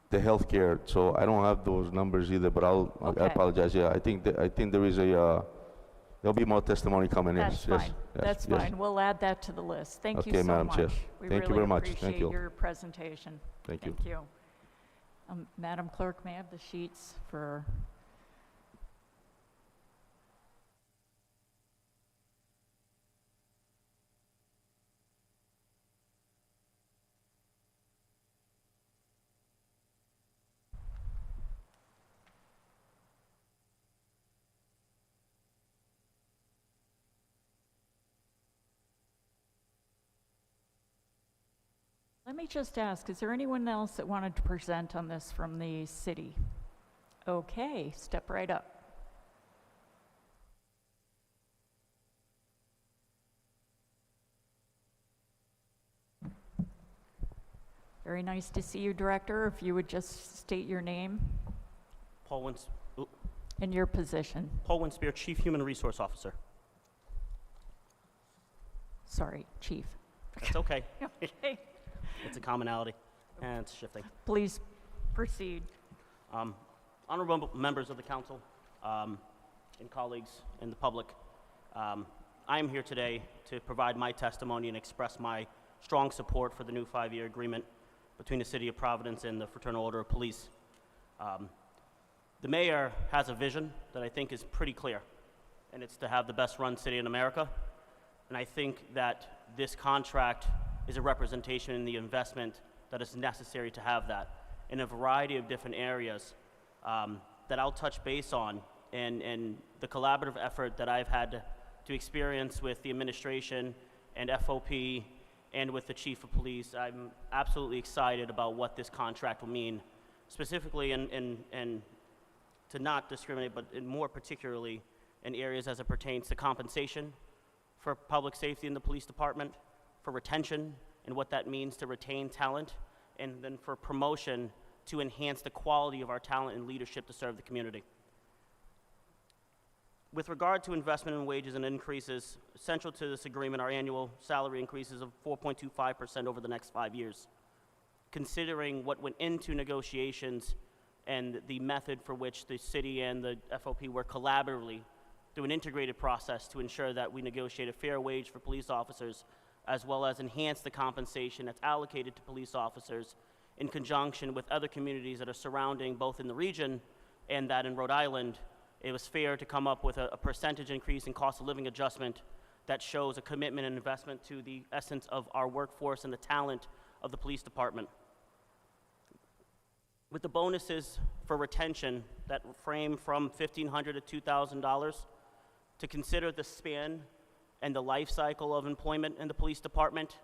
The healthcare. So I don't have those numbers either, but Okay. I apologize. Yeah, I think there is there'll be more testimony coming That's in. fine. Yes, That's yes. fine. We'll add that to the list. Thank you Okay, so Madam much. Chair. We Thank you really very much. Thank appreciate you. your presentation. Thank you. Thank you. Madam Clerk, may I have the sheets for Let me just ask, is there anyone else that wanted to present on this from the city? Okay, step right up. Very nice to see you, Director. If you would just state your name and your position. Paul Winspear, Chief Human Resource Officer. Sorry, Chief. It's okay. Okay. It's a commonality, and it's shifting. Please proceed. Honorable members of the council, and colleagues and the public, I am here today to provide my testimony and express my strong support for the new 5-year agreement between the City of Providence and the Fraternal Order of Police. The mayor has a vision that I think is pretty clear, and it's to have the best run city in America. And I think that this contract is a representation in the investment that is necessary to have that in a variety of different areas that I'll touch base on, and the collaborative effort that I've had to experience with the administration and FOP and with the chief of police. I'm absolutely excited about what this contract will mean, specifically and to not discriminate, but more particularly in areas as it pertains to compensation for public safety in the police department, for retention and what that means to retain talent, and then for promotion to enhance the quality of our talent and leadership to serve the community. With regard to investment in wages and increases, central to this agreement are annual salary increases of 4.25% over the next 5 years. Considering what went into negotiations and the method for which the city and the FOP work collaboratively through an integrated process to ensure that we negotiate a fair wage for police officers, as well as enhance the compensation that's allocated to police officers in conjunction with other communities that are surrounding both in the region and that in Rhode Island, it was fair to come up with a percentage increase in cost of living adjustment that shows a commitment and investment to the essence of our workforce and the talent of the police department. With the bonuses for retention that frame from $1,500 to $2,000, to consider the span and the life cycle of employment in the police department,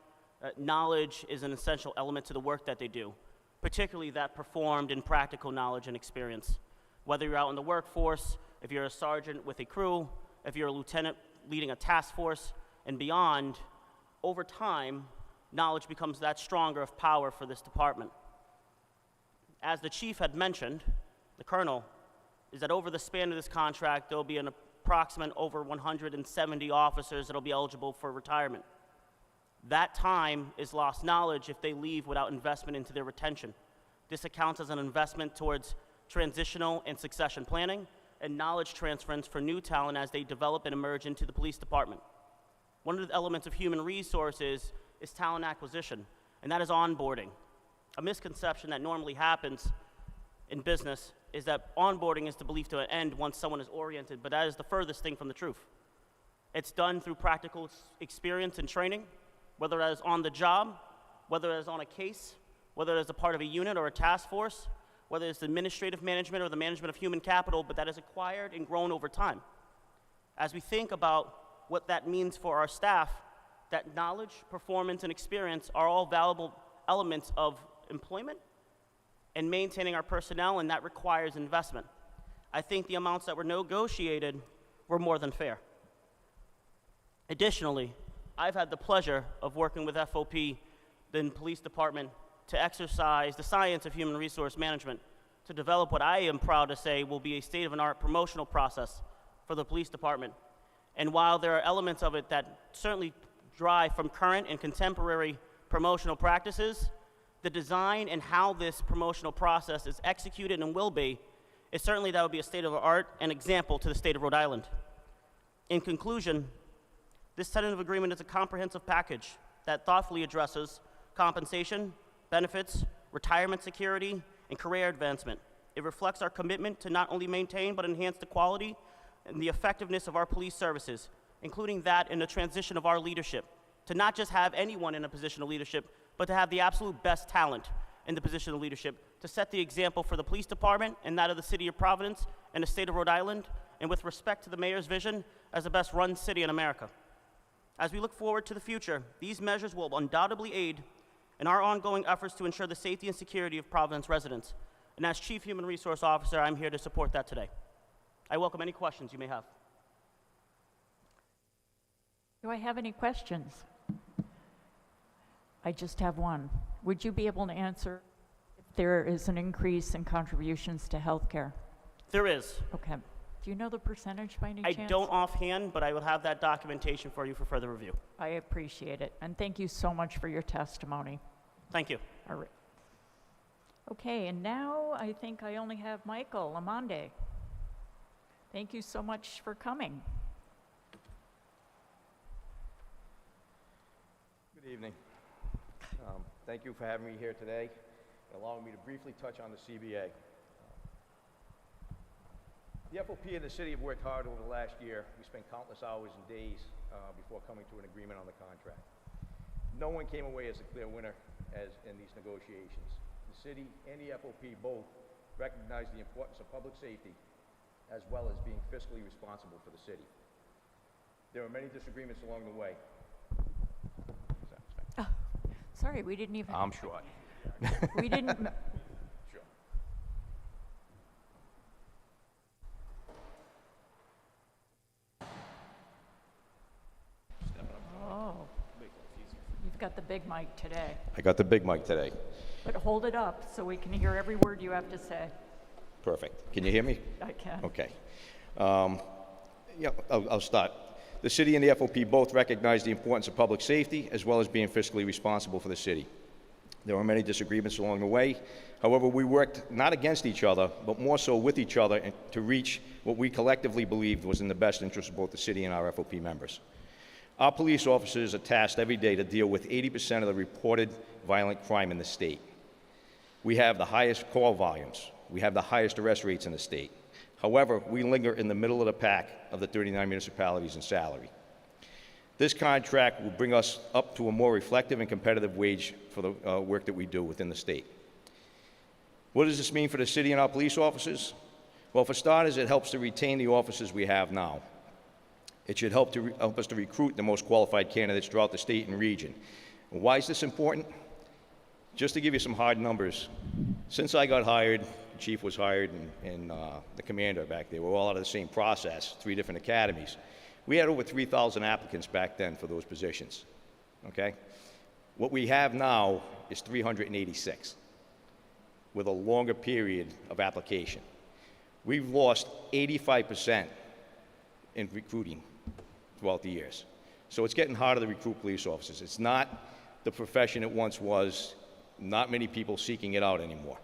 knowledge is an essential element to the work that they do, particularly that performed in practical knowledge and experience. Whether you're out in the workforce, if you're a sergeant with a crew, if you're a lieutenant leading a task force, and beyond, over time, knowledge becomes that stronger of power for this department. As the chief had mentioned, the colonel, is that over the span of this contract, there'll be an approximate over 170 officers that'll be eligible for retirement. That time is lost knowledge if they leave without investment into their retention. This accounts as an investment towards transitional and succession planning and knowledge transference for new talent as they develop and emerge into the police department. One of the elements of human resources is talent acquisition, and that is onboarding. A misconception that normally happens in business is that onboarding is the belief to end once someone is oriented, but that is the furthest thing from the truth. It's done through practical experience and training, whether that is on the job, whether that is on a case, whether it is a part of a unit or a task force, whether it's administrative management or the management of human capital, but that is acquired and grown over time. As we think about what that means for our staff, that knowledge, performance, and experience are all valuable elements of employment and maintaining our personnel, and that requires investment. I think the amounts that were negotiated were more than fair. Additionally, I've had the pleasure of working with FOP, the police department, to exercise the science of human resource management to develop what I am proud to say will be a state-of-the-art promotional process for the police department. And while there are elements of it that certainly drive from current and contemporary promotional practices, the design and how this promotional process is executed and will be, is certainly that would be a state-of-the-art and example to the state of Rhode Island. In conclusion, this tentative agreement is a comprehensive package that thoughtfully addresses compensation, benefits, retirement security, and career advancement. It reflects our commitment to not only maintain but enhance the quality and the effectiveness of our police services, including that in the transition of our leadership, to not just have anyone in a position of leadership, but to have the absolute best talent in the position of leadership, to set the example for the police department and that of the city of Providence and the state of Rhode Island, and with respect to the mayor's vision as the best run city in America. As we look forward to the future, these measures will undoubtedly aid and our ongoing efforts to ensure the safety and security of Providence residents. And as Chief Human Resource Officer, I'm here to support that today. I welcome any questions you may have. Do I have any questions? I just have one. Would you be able to answer if there is an increase in contributions to healthcare? There is. Okay. Do you know the percentage by any I chance? don't offhand, but I will have that documentation for you for further review. I appreciate it, and thank you so much for your testimony. Thank you. All right. Okay, and now I think I only have Michael Amande. Thank you so much for coming. Good evening. Thank you for having me here today and allowing me to briefly touch on the CBA. The FOP and the city have worked hard over the last year. We spent countless hours and days before coming to an agreement on the contract. No one came away as a clear winner in these negotiations. The city and the FOP both recognize the importance of public safety as well as being fiscally responsible for the city. There were many disagreements along the way. Sorry, we didn't even... I'm sure. We didn't... Sure. Oh. You've got the big mic today. I got the big mic today. But hold it up so we can hear every word you have to say. Perfect. Can you hear me? I can. Okay. Yeah, I'll start. The city and the FOP both recognize the importance of public safety as well as being fiscally responsible for the city. There were many disagreements along the way. However, we worked not against each other, but more so with each other to reach what we collectively believed was in the best interest of both the city and our FOP members. Our police officers are tasked every day to deal with 80% of the reported violent crime in the state. We have the highest call volumes. We have the highest arrest rates in the state. However, we linger in the middle of the pack of the 39 municipalities in salary. This contract will bring us up to a more reflective and competitive wage for the work that we do within the state. What does this mean for the city and our police officers? Well, for starters, it helps to retain the officers we have now. It should help us to recruit the most qualified candidates throughout the state and region. And why is this important? Just to give you some hard numbers, since I got hired, the chief was hired, and the commander back there, we're all out of the same process, 3 different academies. We had over 3,000 applicants back then for those positions, okay? What we have now is 386 with a longer period of application. We've lost 85% in recruiting throughout the years. So it's getting harder to recruit police officers. It's not the profession it once was. Not many people seeking it out anymore.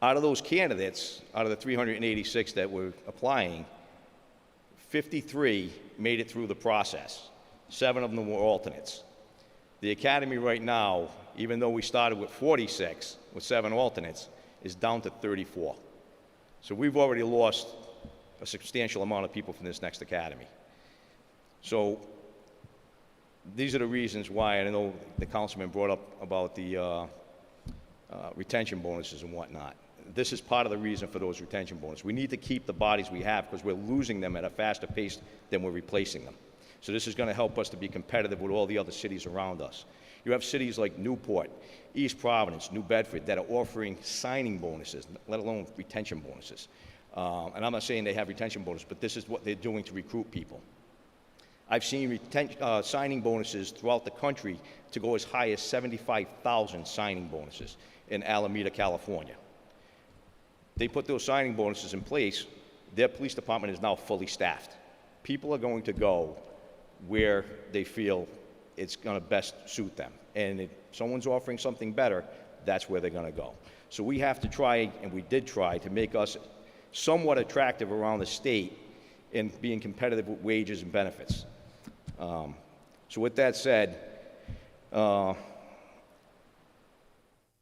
Out of those candidates, out of the 386 that were applying, 53 made it through the process. 7 of them were alternates. The academy right now, even though we started with 46, with 7 alternates, is down to 34. So we've already lost a substantial amount of people from this next academy. So these are the reasons why, and I know the councilman brought up about the retention bonuses and whatnot. This is part of the reason for those retention bonuses. We need to keep the bodies we have because we're losing them at a faster pace than we're replacing them. So this is going to help us to be competitive with all the other cities around us. You have cities like Newport, East Providence, New Bedford that are offering signing bonuses, let alone retention bonuses. And I'm not saying they have retention bonuses, but this is what they're doing to recruit people. I've seen signing bonuses throughout the country to go as high as 75,000 signing bonuses in Alameda, California. They put those signing bonuses in place. Their police department is now fully staffed. People are going to go where they feel it's going to best suit them. And if someone's offering something better, that's where they're going to go. So we have to try, and we did try, to make us somewhat attractive around the state in being competitive with wages and benefits. So with that said,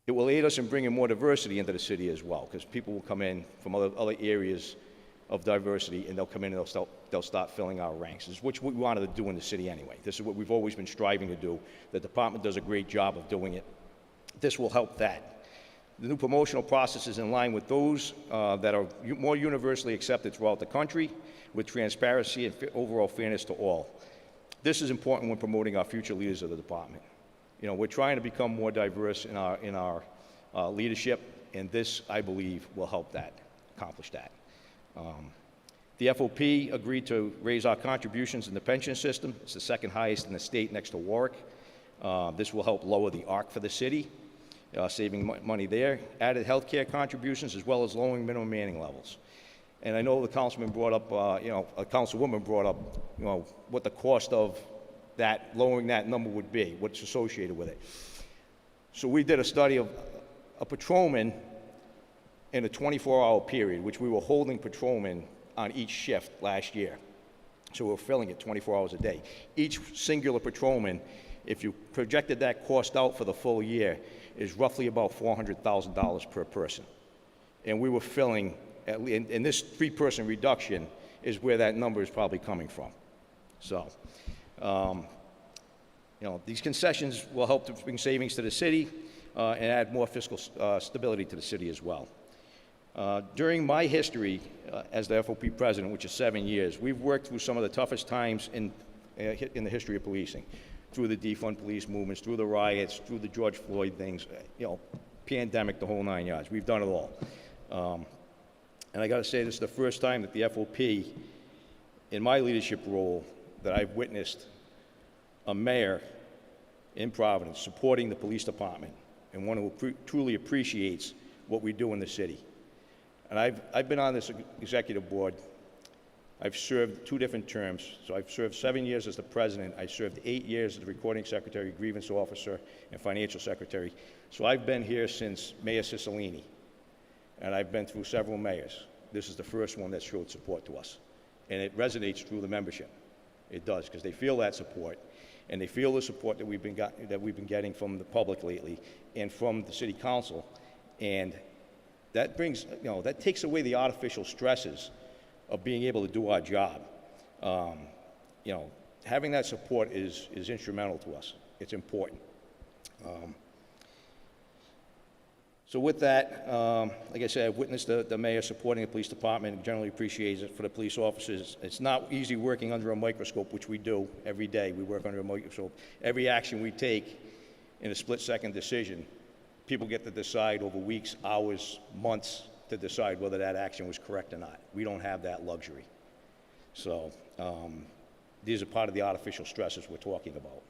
it will aid us in bringing more diversity into the city as well, because people will come in from other areas of diversity, and they'll come in and they'll start filling our ranks, which we wanted to do in the city anyway. This is what we've always been striving to do. The department does a great job of doing it. This will help that. The new promotional process is in line with those that are more universally accepted throughout the country, with transparency and overall fairness to all. This is important when promoting our future leaders of the department. You know, we're trying to become more diverse in our leadership, and this, I believe, will help that, accomplish that. The FOP agreed to raise our contributions in the pension system. It's the second highest in the state next to Warwick. This will help lower the ARC for the city, saving money there. Added healthcare contributions as well as lowering minimum manning levels. And I know the councilman brought up, a councilwoman brought up, what the cost of that, lowering that number would be, what's associated with it. So we did a study of a patrolman in a 24-hour period, which we were holding patrolmen on each shift last year. So we're filling it 24 hours a day. Each singular patrolman, if you projected that cost out for the full year, is roughly about $400,000 per person. And we were filling, and this 3-person reduction is where that number is probably coming from. So, these concessions will help to bring savings to the city and add more fiscal stability to the city as well. During my history as the FOP president, which is 7 years, we've worked through some of the toughest times in the history of policing, through the defund police movements, through the riots, through the George Floyd things, pandemic, the whole 9 yards. We've done it all. And I got to say, this is the first time that the FOP, in my leadership role, that I've witnessed a mayor in Providence supporting the police department and one who truly appreciates what we do in the city. And I've been on this executive board. I've served 2 different terms. So I've served 7 years as the president. I served 8 years as the recording secretary, grievance officer, and financial secretary. So I've been here since Mayor Cicilline, and I've been through several mayors. This is the first one that showed support to us. And it resonates through the membership. It does, because they feel that support, and they feel the support that we've been getting from the public lately and from the city council. And that brings, that takes away the artificial stresses of being able to do our job. Having that support is instrumental to us. It's important. So with that, like I said, I've witnessed the mayor supporting the police department and generally appreciates it for the police officers. It's not easy working under a microscope, which we do every day. We work under a microscope. Every action we take in a split-second decision, people get to decide over weeks, hours, months to decide whether that action was correct or not. We don't have that luxury. So these are part of the artificial stresses we're talking about.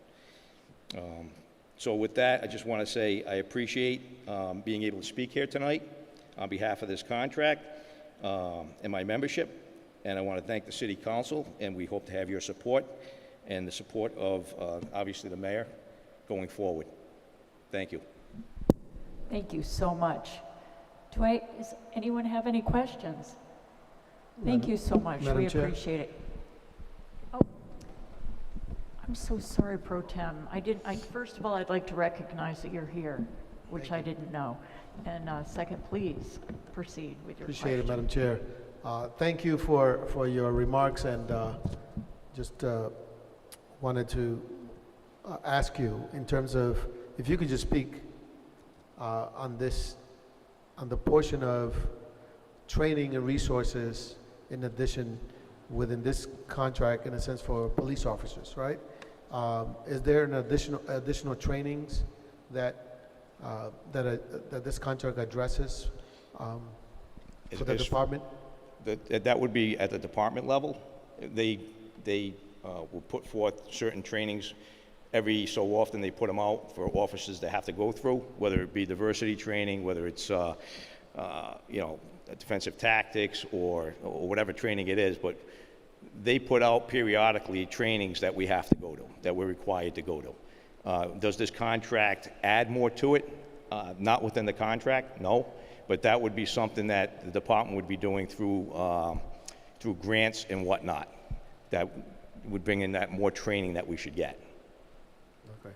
So with that, I just want to say I appreciate being able to speak here tonight on behalf of this contract and my membership. And I want to thank the City Council, and we hope to have your support and the support of, obviously, the mayor going forward. Thank you. Thank you so much. Does anyone have any questions? Thank you so much. We appreciate it. Oh, I'm so sorry, Pro Tem. First of all, I'd like to recognize that you're here, which I didn't know. And second, please proceed with your Appreciate it, question. Madam Chair. Thank you for your remarks, and just wanted to ask you in terms of if you could just speak on the portion of training and resources in addition within this contract, in a sense, for police officers, right? Is there an additional trainings that this contract addresses for the department? That would be at the department level. They will put forth certain trainings. Every so often they put them out for officers that have to go through, whether it be diversity training, whether it's defensive tactics or whatever training it is. But they put out periodically trainings that we have to go to, that we're required to go to. Does this contract add more to it? Not within the contract, no. But that would be something that the department would be doing through grants and whatnot. That would bring in that more training that we should get. Okay.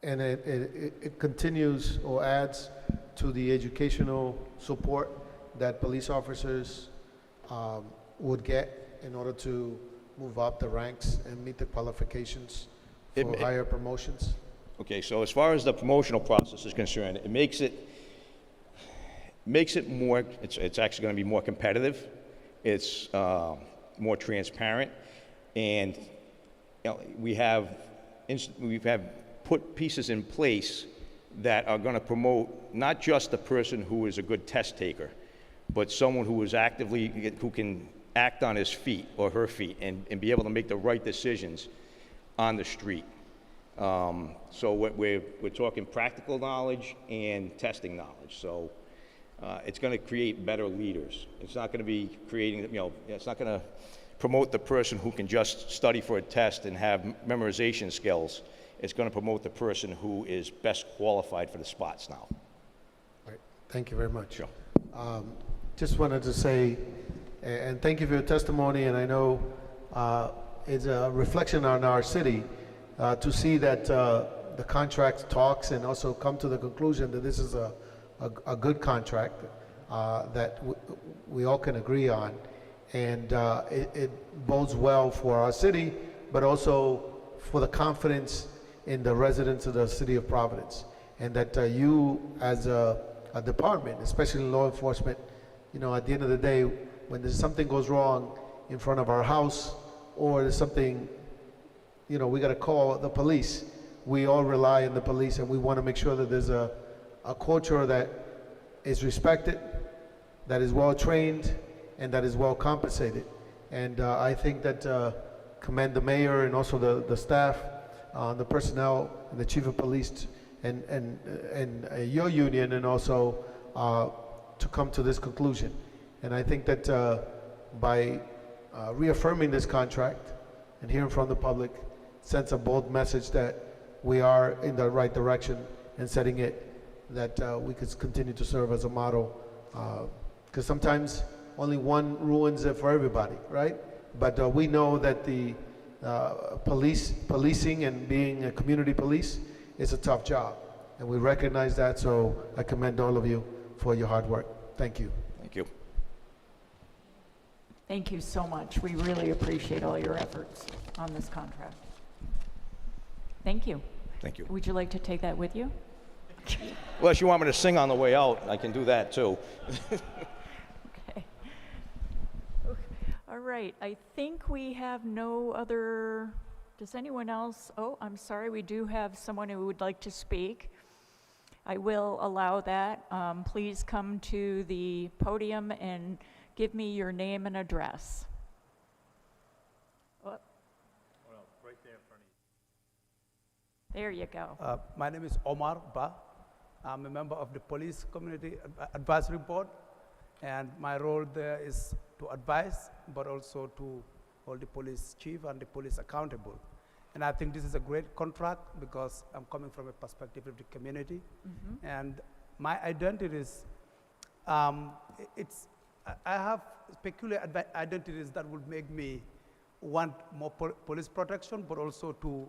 And it continues or adds to the educational support that police officers would get in order to move up the ranks and meet the qualifications for higher promotions? Okay, so as far as the promotional process is concerned, it makes it more, it's actually going to be more competitive. It's more transparent. And we've had put pieces in place that are going to promote not just the person who is a good test taker, but someone who is who can act on his feet or her feet and be able to make the right decisions on the street. So we're talking practical knowledge and testing knowledge. So it's going to create better leaders. It's not going to be creating, it's not going to promote the person who can just study for a test and have memorization skills. It's going to promote the person who is best qualified for the spots now. All right. Thank you very much. Sure. Just wanted to say, and thank you for your testimony, and I know it's a reflection on our city to see that the contract talks and also come to the conclusion that this is a good contract that we all can agree on. And it bodes well for our city, but also for the confidence in the residents of the city of Providence. And that you, as a department, especially law enforcement, at the end of the day, when there's something goes wrong in front of our house, or there's something, we got to call the police, we all rely on the police, and we want to make sure that there's a culture that is respected, that is well trained, and that is well compensated. And I think that commend the mayor and also the staff, the personnel, and the chief of police, and your union, and also to come to this conclusion. And I think that by reaffirming this contract and hearing from the public, sends a bold message that we are in the right direction and setting it, that we could continue to serve as a model. Because sometimes only one ruins it for everybody, right? But we know that the policing and being a community police is a tough job. And we recognize that, so I commend all of you for your hard work. Thank you. Thank you. Thank you so much. We really appreciate all your efforts on this contract. Thank you. Thank you. Would you like to take that with you? Well, if you want me to sing on the way out, I can do that too. Okay. All right, I think we have no other, does anyone else? Oh, I'm sorry, we do have someone who would like to speak. I will allow that. Please come to the podium and give me your name and address. Oh, Right there in front of you. there you go. My name is Omar Ba. I'm a member of the Police Community Advisory Board, and my role there is to advise, but also to hold the police chief and the police accountable. And I think this is a great contract because I'm coming from a perspective of the community, and my identity is, I have peculiar identities that would make me want more police protection, but also to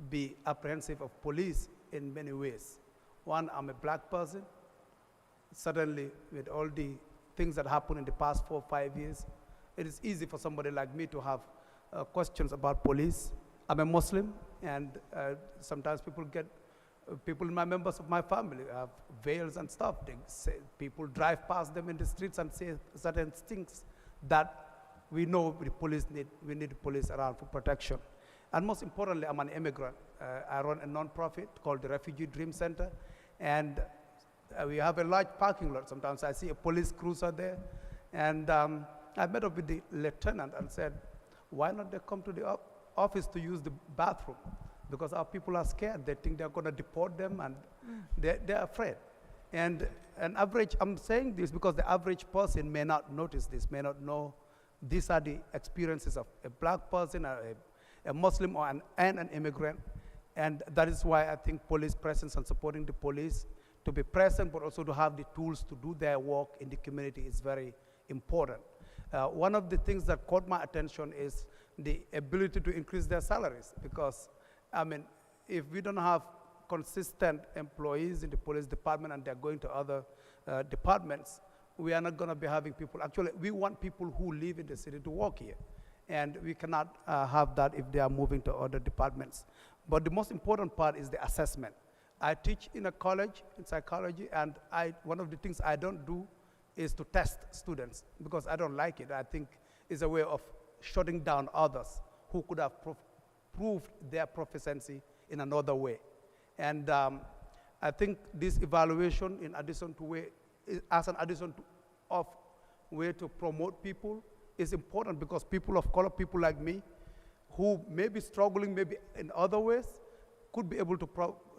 be apprehensive of police in many ways. One, I'm a black person. Certainly, with all the things that happened in the past 4 or 5 years, it is easy for somebody like me to have questions about police. I'm a Muslim, and sometimes people in my members of my family have veils and stuff. They say, people drive past them in the streets and say certain things that we know we need the police around for protection. And most importantly, I'm an immigrant. I run a nonprofit called the Refugee Dream Center, and we have a large parking lot. Sometimes I see a police cruiser there, and I met up with the lieutenant and said, why not they come to the office to use the bathroom? Because our people are scared. They think they're going to deport them, and they're afraid. And an average, I'm saying this because the average person may not notice this, may not know these are the experiences of a black person, a Muslim, or an immigrant. And that is why I think police presence and supporting the police to be present, but also to have the tools to do their work in the community is very important. One of the things that caught my attention is the ability to increase their salaries, because, I mean, if we don't have consistent employees in the police department and they're going to other departments, we are not going to be having people. Actually, we want people who live in the city to work here. And we cannot have that if they are moving to other departments. But the most important part is the assessment. I teach in a college in psychology, and one of the things I don't do is to test students, because I don't like it. I think it's a way of shutting down others who could have proved their proficiency in another way. And I think this evaluation, in addition to as an addition of way to promote people, is important because people of color, people like me, who may be struggling maybe in other ways, could be able to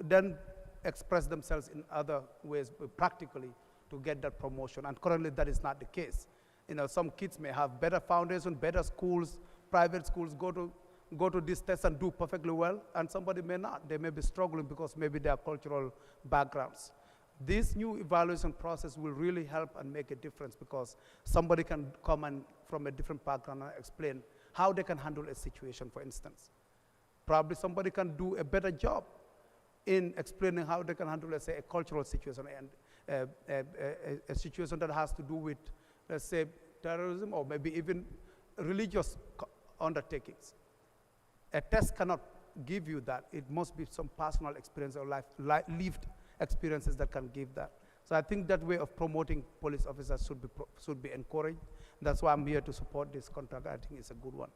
then express themselves in other ways practically to get that promotion. And currently that is not the case. You know, some kids may have better foundation, better schools, private schools, go to this test and do perfectly well, and somebody may not. They may be struggling because maybe their cultural backgrounds. This new evaluation process will really help and make a difference because somebody can come and from a different background and explain how they can handle a situation, for instance. Probably somebody can do a better job in explaining how they can handle, let's say, a cultural situation and a situation that has to do with, let's say, terrorism or maybe even religious undertakings. A test cannot give you that. It must be some personal experience or lived experiences that can give that. So I think that way of promoting police officers should be encouraged. That's why I'm here to support this contract. I think it's a good one.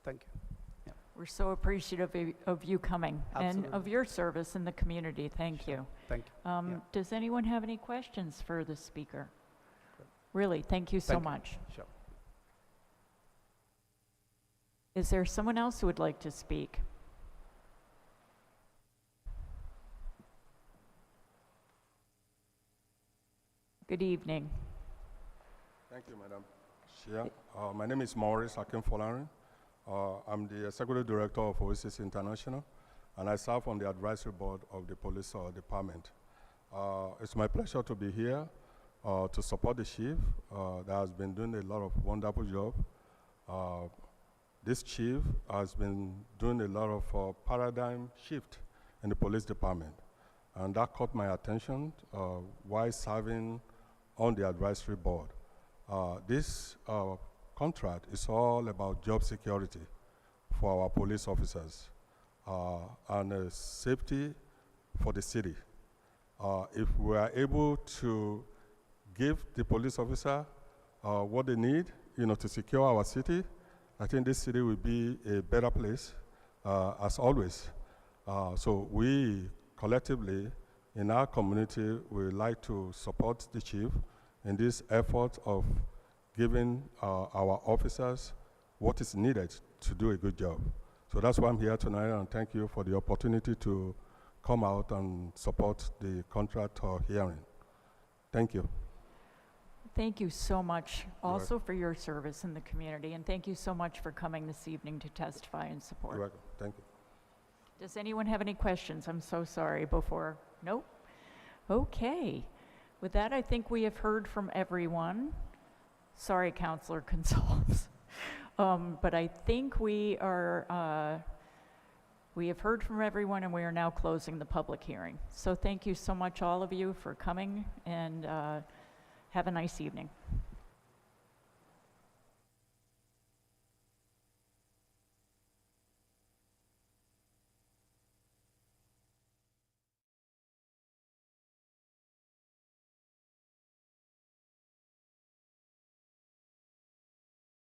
Thank you. Yeah. We're so appreciative of you coming Absolutely. and of your service in the community. Thank you. Thank you. Does anyone have any questions for the speaker? Really, thank you so much. Sure. Is there someone else who would like to speak? Good evening. Thank you, Madam Chair. My name is Maurice Akinfolari. I'm the Executive Director of OASIS International, and I serve on the advisory board of the police department. It's my pleasure to be here to support the chief that has been doing a lot of wonderful job. This chief has been doing a lot of paradigm shift in the police department, and that caught my attention while serving on the advisory board. This contract is all about job security for our police officers and safety for the city. If we are able to give the police officer what they need, to secure our city, I think this city will be a better place, as always. So we collectively, in our community, we like to support the chief in this effort of giving our officers what is needed to do a good job. So that's why I'm here tonight, and thank you for the opportunity to come out and support the contract hearing. Thank you. Thank you so much also for your service in the community, and thank you so much for coming this evening to testify in support. You're welcome. Thank you. Does anyone have any questions? I'm so sorry before. Nope. Okay. With that, I think we have heard from everyone. Sorry, Councilor Gonzalez. But I think we have heard from everyone, and we are now closing the public hearing. So thank you so much, all of you, for coming, and have a nice evening.